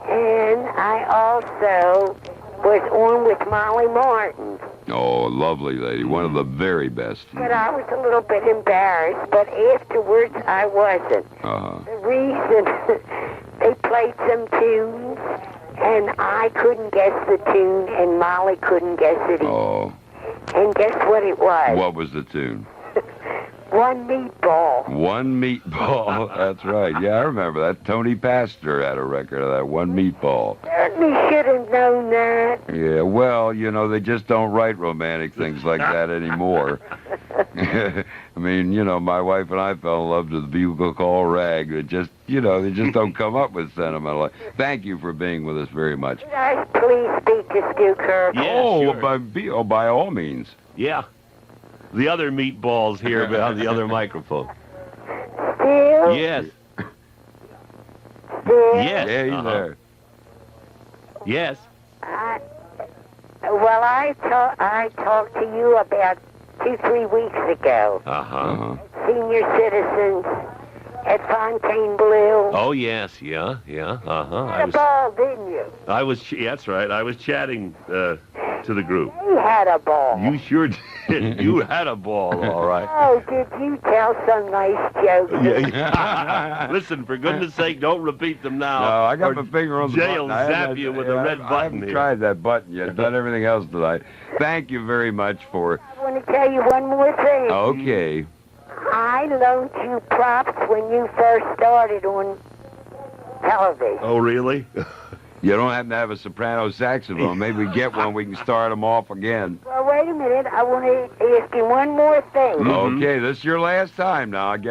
And I also was on with Molly Martin. Oh, lovely lady. One of the very best. But I was a little bit embarrassed, but afterwards I wasn't. Uh-huh. The reason they played some tunes, and I couldn't guess the tune, and Molly couldn't guess it either. Oh. And guess what it was? What was the tune? One Meatball. One Meatball. That's right. Yeah, I remember that. Tony Pastor had a record of that, One Meatball. Certainly should have known that. Yeah, well, you know, they just don't write romantic things like that anymore. I mean, you know, my wife and I fell in love to the Bugle Call Rag. It just, you know, they just don't come up with sentimental. Thank you for being with us very much. Could I please speak to Stu Kerr? Yeah, sure. By all means. Yeah. The other meatballs here on the other microphone. Stu? Yes. Stu? Yes. Yeah, he's there. Yes. Well, I talked to you about 2-3 weeks ago. Uh-huh. Senior citizens at Fontainebleau. Oh, yes. Yeah. Uh-huh. You had a ball, didn't you? That's right. I was chatting to the group. You had a ball. You sure did. You had a ball, all right. Oh, did you tell some nice jokes? Yeah. Listen, for goodness sake, don't repeat them now. No, I got my finger on the button. Jay'll zap you with a red button I haven't tried that button yet. Done everything else tonight. Thank you very much for... I want to tell you one more thing. Okay. I loaned you props when you first started on television. Oh, really? You don't happen to have a soprano saxophone. Maybe we get one, we can start them off again. Well, wait a minute. I want to ask you one more thing. Okay, this is your last time now. I guess.